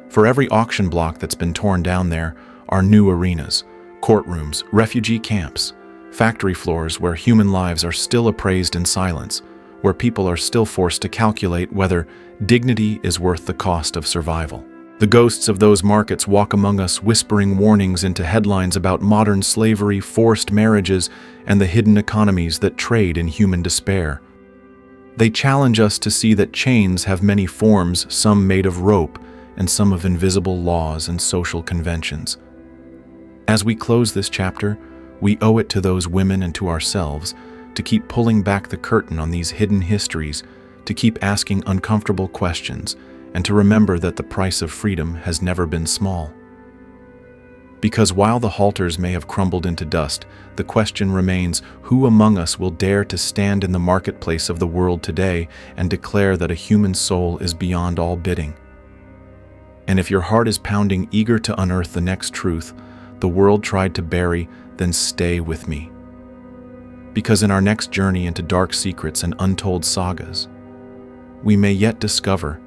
For every auction block that's been torn down there are new arenas, courtrooms, refugee camps, factory floors where human lives are still appraised in silence, where people are still forced to calculate whether dignity is worth the cost of survival. The ghosts of those markets walk among us, whispering warnings into headlines about modern slavery, forced marriages, and the hidden economies that trade in human despair. They challenge us to see that chains have many forms, some made of rope, and some of invisible laws and social conventions. As we close this chapter, we owe it to those women and to ourselves to keep pulling back the curtain on these hidden histories, to keep asking uncomfortable questions, and to remember that the price of freedom has never been small. Because while the halters may have crumbled into dust, the question remains, who among us will dare to stand in the marketplace of the world today and declare that a human soul is beyond all bidding? And if your heart is pounding, eager to unearth the next truth the world tried to bury, then stay with me. Because in our next journey into dark secrets and untold sagas, we may yet discover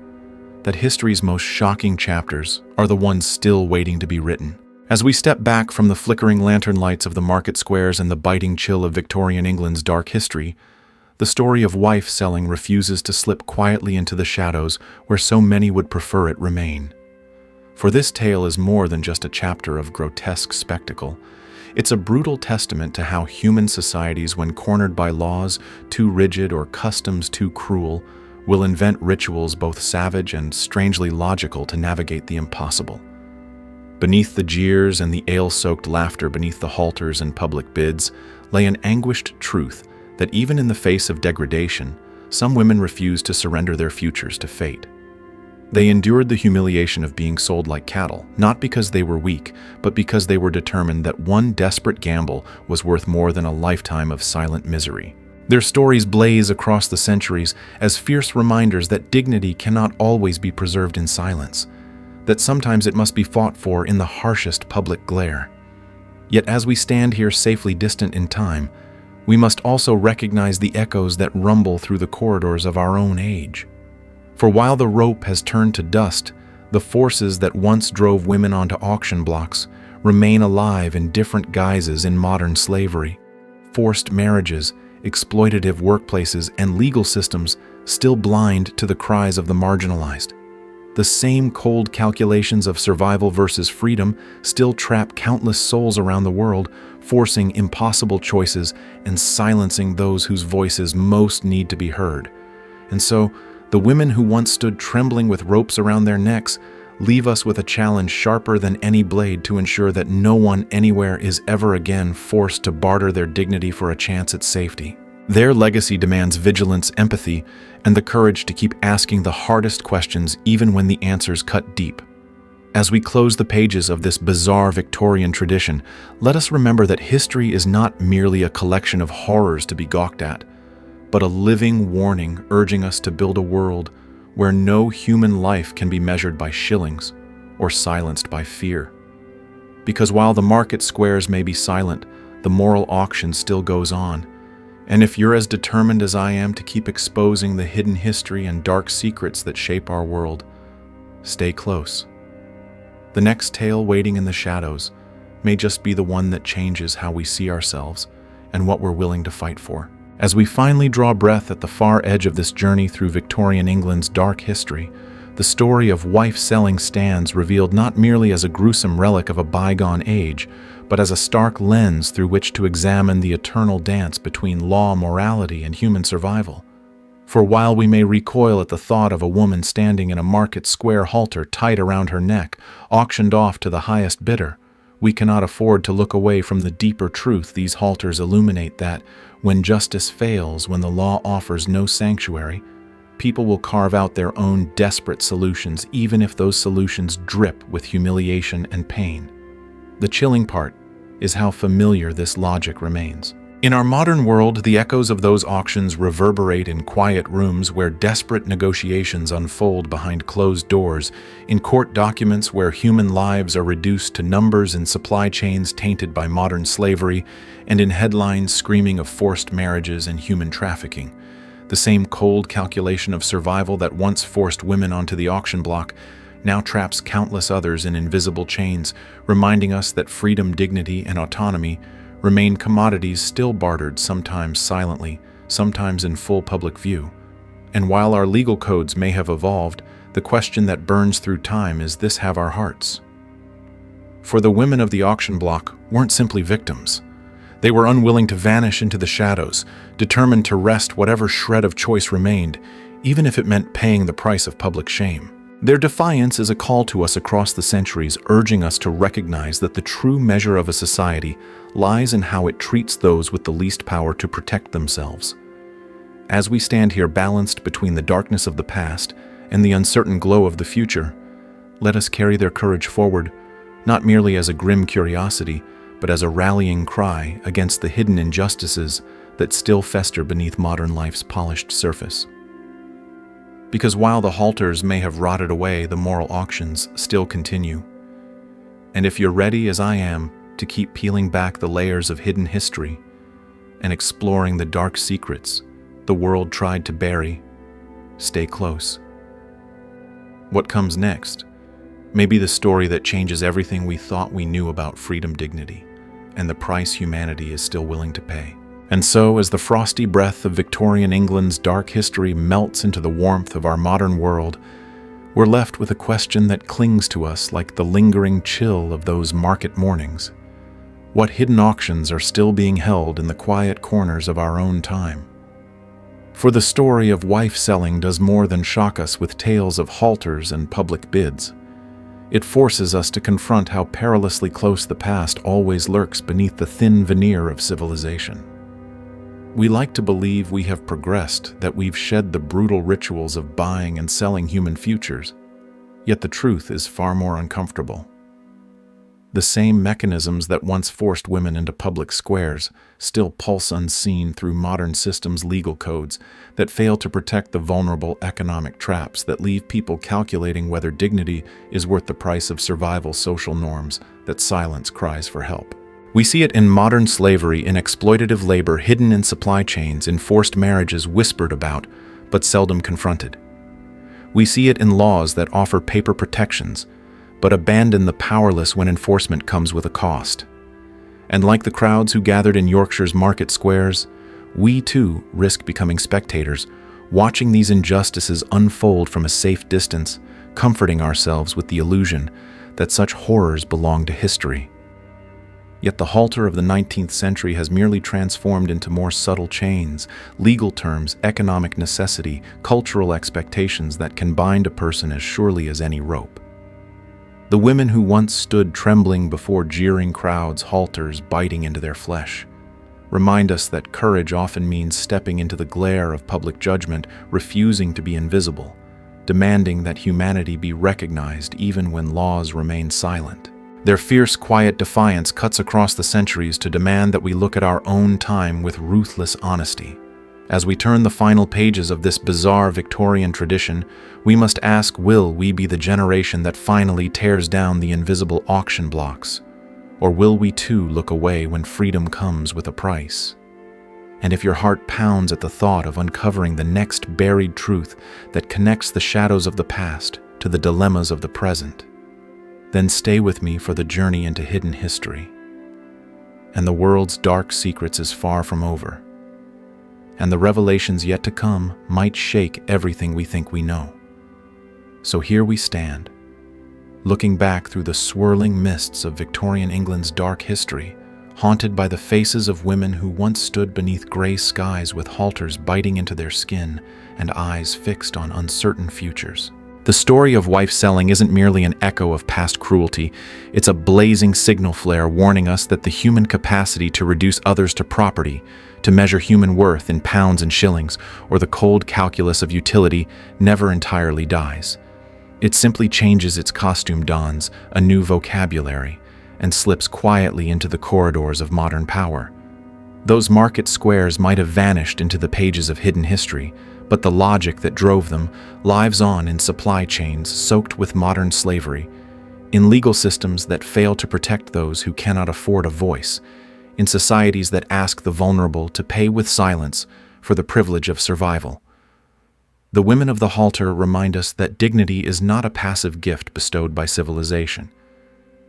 that history's most shocking chapters are the ones still waiting to be written. As we step back from the flickering lantern lights of the market squares and the biting chill of Victorian England's dark history, the story of wife-selling refuses to slip quietly into the shadows where so many would prefer it remain. For this tale is more than just a chapter of grotesque spectacle. It's a brutal testament to how human societies, when cornered by laws too rigid or customs too cruel, will invent rituals both savage and strangely logical to navigate the impossible. Beneath the jeers and the ale-soaked laughter beneath the halters and public bids lay an anguished truth that even in the face of degradation, some women refused to surrender their futures to fate. They endured the humiliation of being sold like cattle, not because they were weak, but because they were determined that one desperate gamble was worth more than a lifetime of silent misery. Their stories blaze across the centuries as fierce reminders that dignity cannot always be preserved in silence, that sometimes it must be fought for in the harshest public glare. Yet as we stand here safely distant in time, we must also recognize the echoes that rumble through the corridors of our own age. For while the rope has turned to dust, the forces that once drove women onto auction blocks remain alive in different guises in modern slavery. Forced marriages, exploitative workplaces, and legal systems still blind to the cries of the marginalized. The same cold calculations of survival versus freedom still trap countless souls around the world, forcing impossible choices and silencing those whose voices most need to be heard. And so, the women who once stood trembling with ropes around their necks leave us with a challenge sharper than any blade to ensure that no one anywhere is ever again forced to barter their dignity for a chance at safety. Their legacy demands vigilance, empathy, and the courage to keep asking the hardest questions even when the answers cut deep. As we close the pages of this bizarre Victorian tradition, let us remember that history is not merely a collection of horrors to be gawked at, but a living warning urging us to build a world where no human life can be measured by shillings or silenced by fear. Because while the market squares may be silent, the moral auction still goes on. And if you're as determined as I am to keep exposing the hidden history and dark secrets that shape our world, stay close. The next tale waiting in the shadows may just be the one that changes how we see ourselves and what we're willing to fight for. As we finally draw breath at the far edge of this journey through Victorian England's dark history, the story of wife-selling stands revealed not merely as a gruesome relic of a bygone age, but as a stark lens through which to examine the eternal dance between law, morality, and human survival. For while we may recoil at the thought of a woman standing in a market square halter tight around her neck, auctioned off to the highest bidder, we cannot afford to look away from the deeper truth these halters illuminate that, when justice fails, when the law offers no sanctuary, people will carve out their own desperate solutions, even if those solutions drip with humiliation and pain. The chilling part is how familiar this logic remains. In our modern world, the echoes of those auctions reverberate in quiet rooms where desperate negotiations unfold behind closed doors, in court documents where human lives are reduced to numbers, in supply chains tainted by modern slavery, and in headlines screaming of forced marriages and human trafficking. The same cold calculation of survival that once forced women onto the auction block now traps countless others in invisible chains, reminding us that freedom, dignity, and autonomy remain commodities still bartered, sometimes silently, sometimes in full public view. And while our legal codes may have evolved, the question that burns through time is this: have our hearts? For the women of the auction block weren't simply victims. They were unwilling to vanish into the shadows, determined to wrest whatever shred of choice remained, even if it meant paying the price of public shame. Their defiance is a call to us across the centuries, urging us to recognize that the true measure of a society lies in how it treats those with the least power to protect themselves. As we stand here balanced between the darkness of the past and the uncertain glow of the future, let us carry their courage forward, not merely as a grim curiosity, but as a rallying cry against the hidden injustices that still fester beneath modern life's polished surface. Because while the halters may have rotted away, the moral auctions still continue. And if you're ready, as I am, to keep peeling back the layers of hidden history and exploring the dark secrets the world tried to bury, stay close. What comes next may be the story that changes everything we thought we knew about freedom, dignity, and the price humanity is still willing to pay. And so, as the frosty breath of Victorian England's dark history melts into the warmth of our modern world, we're left with a question that clings to us like the lingering chill of those market mornings. What hidden auctions are still being held in the quiet corners of our own time? For the story of wife-selling does more than shock us with tales of halters and public bids. It forces us to confront how perilously close the past always lurks beneath the thin veneer of civilization. We like to believe we have progressed, that we've shed the brutal rituals of buying and selling human futures, yet the truth is far more uncomfortable. The same mechanisms that once forced women into public squares still pulse unseen through modern systems' legal codes that fail to protect the vulnerable, economic traps that leave people calculating whether dignity is worth the price of survival, social norms that silence cries for help. We see it in modern slavery, in exploitative labor hidden in supply chains, in forced marriages whispered about but seldom confronted. We see it in laws that offer paper protections but abandon the powerless when enforcement comes with a cost. And like the crowds who gathered in Yorkshire's market squares, we too risk becoming spectators, watching these injustices unfold from a safe distance, comforting ourselves with the illusion that such horrors belong to history. Yet the halter of the 19th century has merely transformed into more subtle chains, legal terms, economic necessity, cultural expectations that can bind a person as surely as any rope. The women who once stood trembling before jeering crowds, halters biting into their flesh. remind us that courage often means stepping into the glare of public judgment, refusing to be invisible, demanding that humanity be recognized even when laws remain silent. Their fierce, quiet defiance cuts across the centuries to demand that we look at our own time with ruthless honesty. As we turn the final pages of this bizarre Victorian tradition, we must ask, will we be the generation that finally tears down the invisible auction blocks? Or will we too look away when freedom comes with a price? And if your heart pounds at the thought of uncovering the next buried truth that connects the shadows of the past to the dilemmas of the present, then stay with me for the journey into hidden history. And the world's dark secrets is far from over, and the revelations yet to come might shake everything we think we know. So here we stand, looking back through the swirling mists of Victorian England's dark history, haunted by the faces of women who once stood beneath gray skies with halters biting into their skin and eyes fixed on uncertain futures. The story of wife-selling isn't merely an echo of past cruelty, it's a blazing signal flare warning us that the human capacity to reduce others to property, to measure human worth in pounds and shillings, or the cold calculus of utility never entirely dies. It simply changes its costume, dons a new vocabulary, and slips quietly into the corridors of modern power. Those market squares might have vanished into the pages of hidden history, but the logic that drove them lives on in supply chains soaked with modern slavery, in legal systems that fail to protect those who cannot afford a voice, in societies that ask the vulnerable to pay with silence for the privilege of survival. The women of the halter remind us that dignity is not a passive gift bestowed by civilization.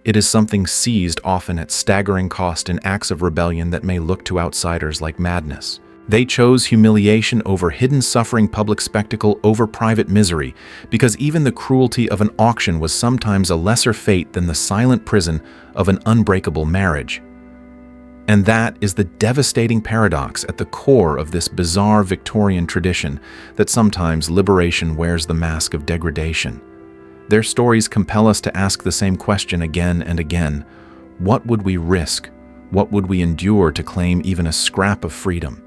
It is something seized often at staggering cost in acts of rebellion that may look to outsiders like madness. They chose humiliation over hidden suffering, public spectacle over private misery, because even the cruelty of an auction was sometimes a lesser fate than the silent prison of an unbreakable marriage. And that is the devastating paradox at the core of this bizarre Victorian tradition, that sometimes liberation wears the mask of degradation. Their stories compel us to ask the same question again and again. What would we risk? What would we endure to claim even a scrap of freedom?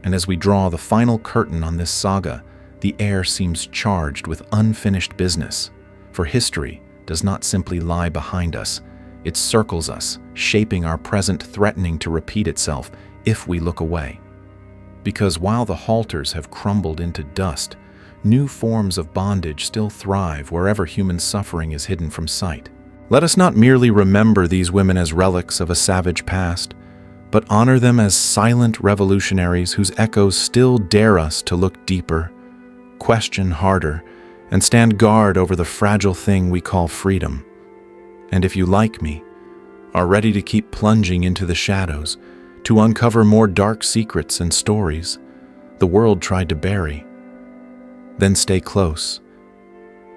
And as we draw the final curtain on this saga, the air seems charged with unfinished business. For history does not simply lie behind us. It circles us, shaping our present, threatening to repeat itself if we look away. Because while the halters have crumbled into dust, new forms of bondage still thrive wherever human suffering is hidden from sight. Let us not merely remember these women as relics of a savage past, but honor them as silent revolutionaries whose echoes still dare us to look deeper, question harder, and stand guard over the fragile thing we call freedom. And if you, like me, are ready to keep plunging into the shadows, to uncover more dark secrets and stories the world tried to bury, then stay close,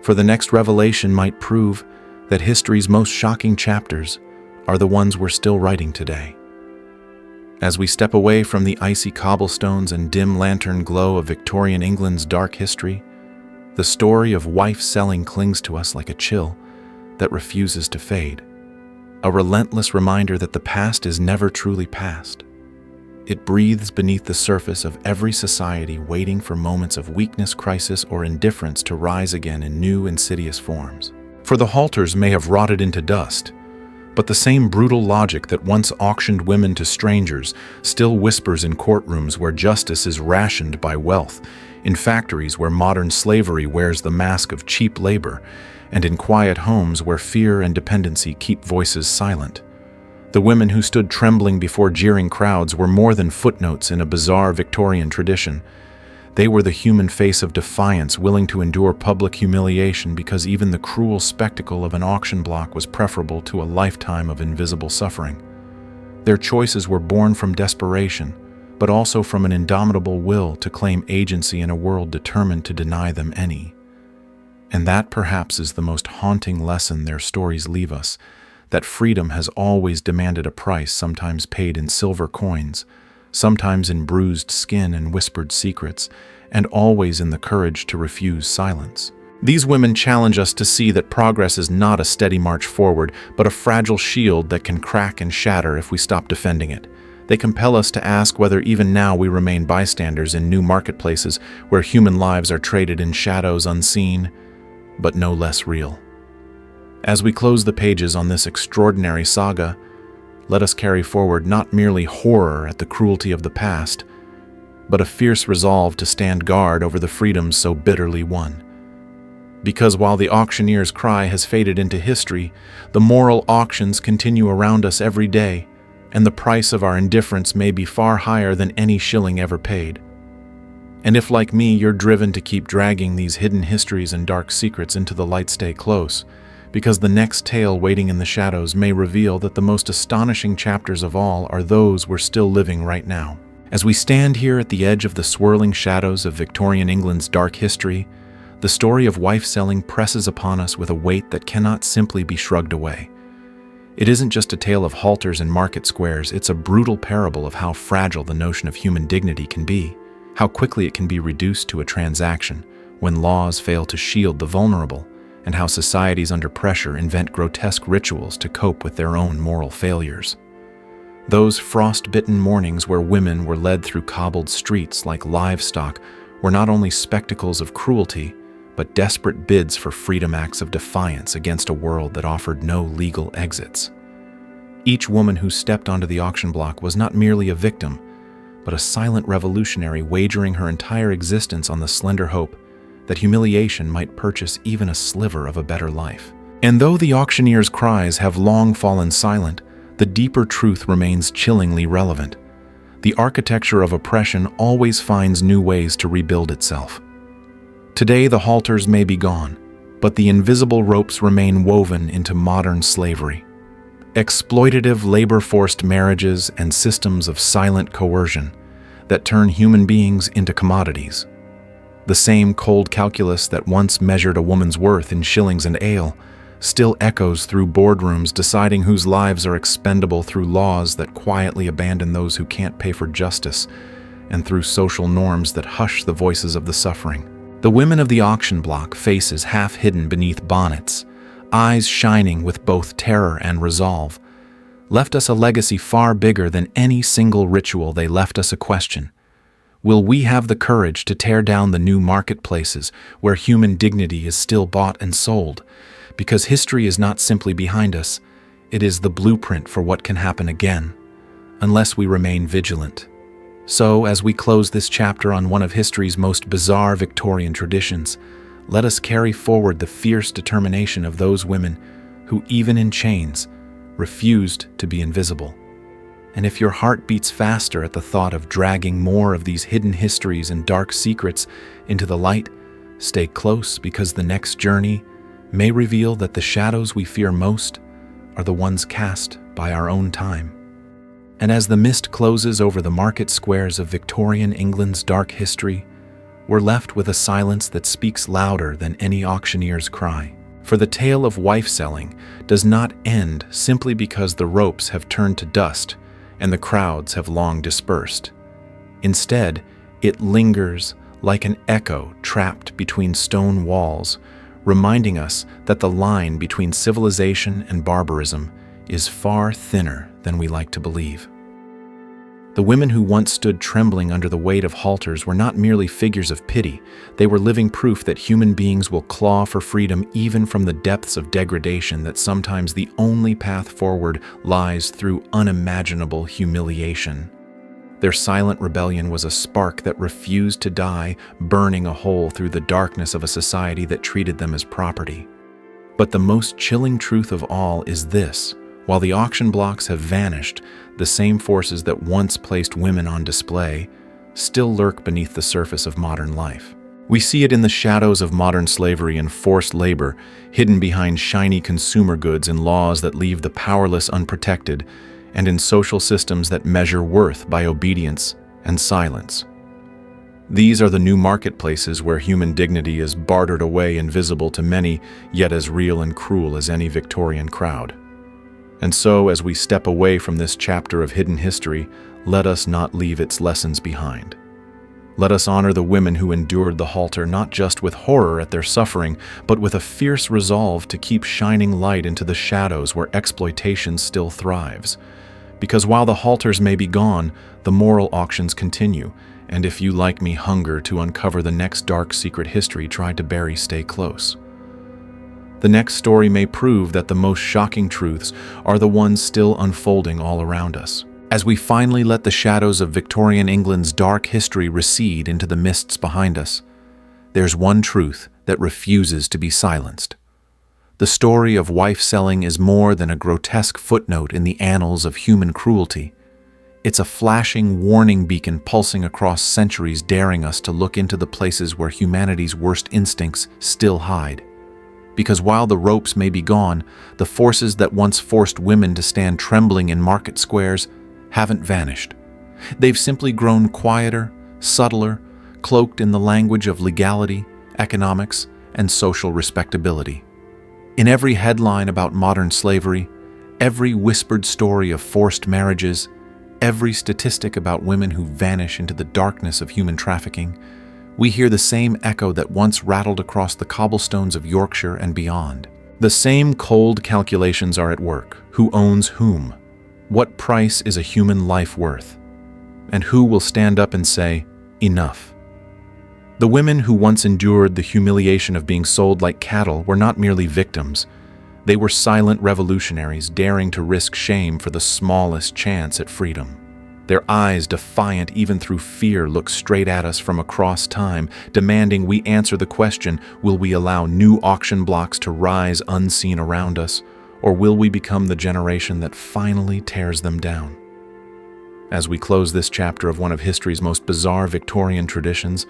for the next revelation might prove that history's most shocking chapters are the ones we're still writing today. As we step away from the icy cobblestones and dim lantern glow of Victorian England's dark history, the story of wife-selling clings to us like a chill that refuses to fade, a relentless reminder that the past is never truly past. It breathes beneath the surface of every society, waiting for moments of weakness, crisis, or indifference to rise again in new, insidious forms. For the halters may have rotted into dust, but the same brutal logic that once auctioned women to strangers still whispers in courtrooms where justice is rationed by wealth, in factories where modern slavery wears the mask of cheap labor, and in quiet homes where fear and dependency keep voices silent. The women who stood trembling before jeering crowds were more than footnotes in a bizarre Victorian tradition. They were the human face of defiance, willing to endure public humiliation because even the cruel spectacle of an auction block was preferable to a lifetime of invisible suffering. Their choices were born from desperation, but also from an indomitable will to claim agency in a world determined to deny them any. And that perhaps is the most haunting lesson their stories leave us, that freedom has always demanded a price, sometimes paid in silver coins, sometimes in bruised skin and whispered secrets, and always in the courage to refuse silence. These women challenge us to see that progress is not a steady march forward, but a fragile shield that can crack and shatter if we stop defending it. They compel us to ask whether even now we remain bystanders in new marketplaces where human lives are traded in shadows unseen, but no less real. As we close the pages on this extraordinary saga, let us carry forward not merely horror at the cruelty of the past, but a fierce resolve to stand guard over the freedoms so bitterly won. Because while the auctioneer's cry has faded into history, the moral auctions continue around us every day, and the price of our indifference may be far higher than any shilling ever paid. And if, like me, you're driven to keep dragging these hidden histories and dark secrets into the light, stay close, because the next tale waiting in the shadows may reveal that the most astonishing chapters of all are those we're still living right now. As we stand here at the edge of the swirling shadows of Victorian England's dark history, the story of wife-selling presses upon us with a weight that cannot simply be shrugged away. It isn't just a tale of halters and market squares, it's a brutal parable of how fragile the notion of human dignity can be, how quickly it can be reduced to a transaction when laws fail to shield the vulnerable, and how societies under pressure invent grotesque rituals to cope with their own moral failures. Those frost-bitten mornings where women were led through cobbled streets like livestock were not only spectacles of cruelty, but desperate bids for freedom, acts of defiance against a world that offered no legal exits. Each woman who stepped onto the auction block was not merely a victim, but a silent revolutionary wagering her entire existence on the slender hope that humiliation might purchase even a sliver of a better life. And though the auctioneer's cries have long fallen silent, the deeper truth remains chillingly relevant. The architecture of oppression always finds new ways to rebuild itself. Today the halters may be gone, but the invisible ropes remain woven into modern slavery. Exploitative labor-forced marriages and systems of silent coercion that turn human beings into commodities. The same cold calculus that once measured a woman's worth in shillings and ale still echoes through boardrooms deciding whose lives are expendable, through laws that quietly abandon those who can't pay for justice, and through social norms that hush the voices of the suffering. The women of the auction block, faces half hidden beneath bonnets, eyes shining with both terror and resolve, left us a legacy far bigger than any single ritual. They left us a question. Will we have the courage to tear down the new marketplaces where human dignity is still bought and sold? Because history is not simply behind us, it is the blueprint for what can happen again, unless we remain vigilant. So, as we close this chapter on one of history's most bizarre Victorian traditions, let us carry forward the fierce determination of those women who, even in chains, refused to be invisible. And if your heart beats faster at the thought of dragging more of these hidden histories and dark secrets into the light, stay close, because the next journey may reveal that the shadows we fear most are the ones cast by our own time. And as the mist closes over the market squares of Victorian England's dark history, we're left with a silence that speaks louder than any auctioneer's cry. For the tale of wife-selling does not end simply because the ropes have turned to dust and the crowds have long dispersed. Instead, it lingers like an echo trapped between stone walls, reminding us that the line between civilization and barbarism is far thinner than we like to believe. The women who once stood trembling under the weight of halters were not merely figures of pity, they were living proof that human beings will claw for freedom even from the depths of degradation, that sometimes the only path forward lies through unimaginable humiliation. Their silent rebellion was a spark that refused to die, burning a hole through the darkness of a society that treated them as property. But the most chilling truth of all is this: while the auction blocks have vanished, the same forces that once placed women on display still lurk beneath the surface of modern life. We see it in the shadows of modern slavery and forced labor, hidden behind shiny consumer goods and laws that leave the powerless unprotected, and in social systems that measure worth by obedience and silence. These are the new marketplaces where human dignity is bartered away, invisible to many, yet as real and cruel as any Victorian crowd. And so, as we step away from this chapter of hidden history, let us not leave its lessons behind. Let us honor the women who endured the halter, not just with horror at their suffering, but with a fierce resolve to keep shining light into the shadows where exploitation still thrives. Because while the halters may be gone, the moral auctions continue, and if you, like me, hunger to uncover the next dark secret history tried to bury, stay close. The next story may prove that the most shocking truths are the ones still unfolding all around us. As we finally let the shadows of Victorian England's dark history recede into the mists behind us, there's one truth that refuses to be silenced. The story of wife-selling is more than a grotesque footnote in the annals of human cruelty. It's a flashing warning beacon pulsing across centuries, daring us to look into the places where humanity's worst instincts still hide. Because while the ropes may be gone, the forces that once forced women to stand trembling in market squares haven't vanished. They've simply grown quieter, subtler, cloaked in the language of legality, economics, and social respectability. In every headline about modern slavery, every whispered story of forced marriages, every statistic about women who vanish into the darkness of human trafficking, we hear the same echo that once rattled across the cobblestones of Yorkshire and beyond. The same cold calculations are at work. Who owns whom? What price is a human life worth? And who will stand up and say, enough? The women who once endured the humiliation of being sold like cattle were not merely victims. They were silent revolutionaries daring to risk shame for the smallest chance at freedom. Their eyes, defiant even through fear, look straight at us from across time, demanding we answer the question, will we allow new auction blocks to rise unseen around us, or will we become the generation that finally tears them down? As we close this chapter of one of history's most bizarre Victorian traditions,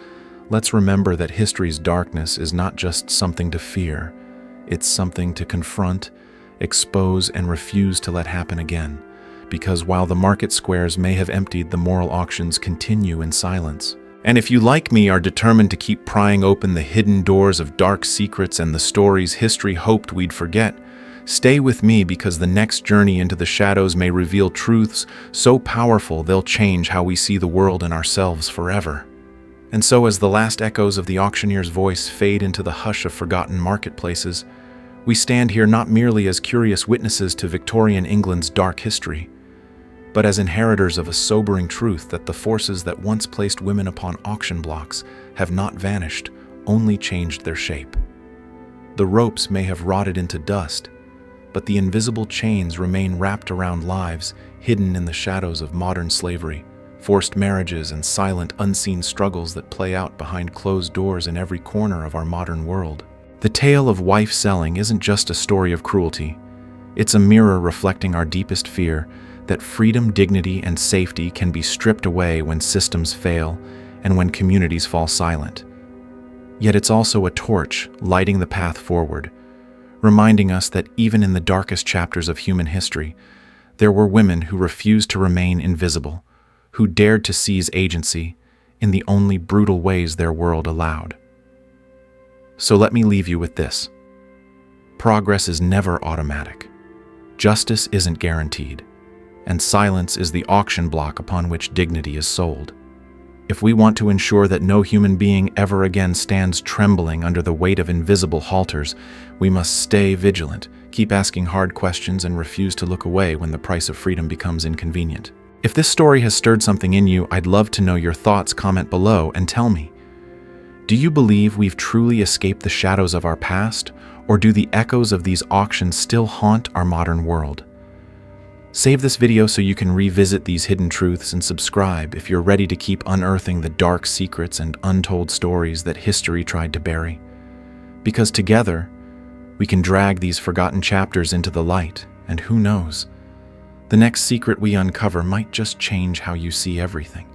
let's remember that history's darkness is not just something to fear, it's something to confront, expose, and refuse to let happen again. Because while the market squares may have emptied, the moral auctions continue in silence. And if you, like me, are determined to keep prying open the hidden doors of dark secrets and the stories history hoped we'd forget, stay with me, because the next journey into the shadows may reveal truths so powerful they'll change how we see the world and ourselves forever. And so, as the last echoes of the auctioneer's voice fade into the hush of forgotten marketplaces, we stand here not merely as curious witnesses to Victorian England's dark history, but as inheritors of a sobering truth that the forces that once placed women upon auction blocks have not vanished, only changed their shape. The ropes may have rotted into dust, but the invisible chains remain wrapped around lives hidden in the shadows of modern slavery, forced marriages, and silent, unseen struggles that play out behind closed doors in every corner of our modern world. The tale of wife-selling isn't just a story of cruelty. It's a mirror reflecting our deepest fear that freedom, dignity, and safety can be stripped away when systems fail and when communities fall silent. Yet it's also a torch lighting the path forward, reminding us that even in the darkest chapters of human history, there were women who refused to remain invisible, who dared to seize agency in the only brutal ways their world allowed. So let me leave you with this. Progress is never automatic. Justice isn't guaranteed, and silence is the auction block upon which dignity is sold. If we want to ensure that no human being ever again stands trembling under the weight of invisible halters, we must stay vigilant, keep asking hard questions, and refuse to look away when the price of freedom becomes inconvenient. If this story has stirred something in you, I'd love to know your thoughts. Comment below and tell me. Do you believe we've truly escaped the shadows of our past, or do the echoes of these auctions still haunt our modern world? Save this video so you can revisit these hidden truths, and subscribe if you're ready to keep unearthing the dark secrets and untold stories that history tried to bury. Because together, we can drag these forgotten chapters into the light, and who knows, the next secret we uncover might just change how you see everything.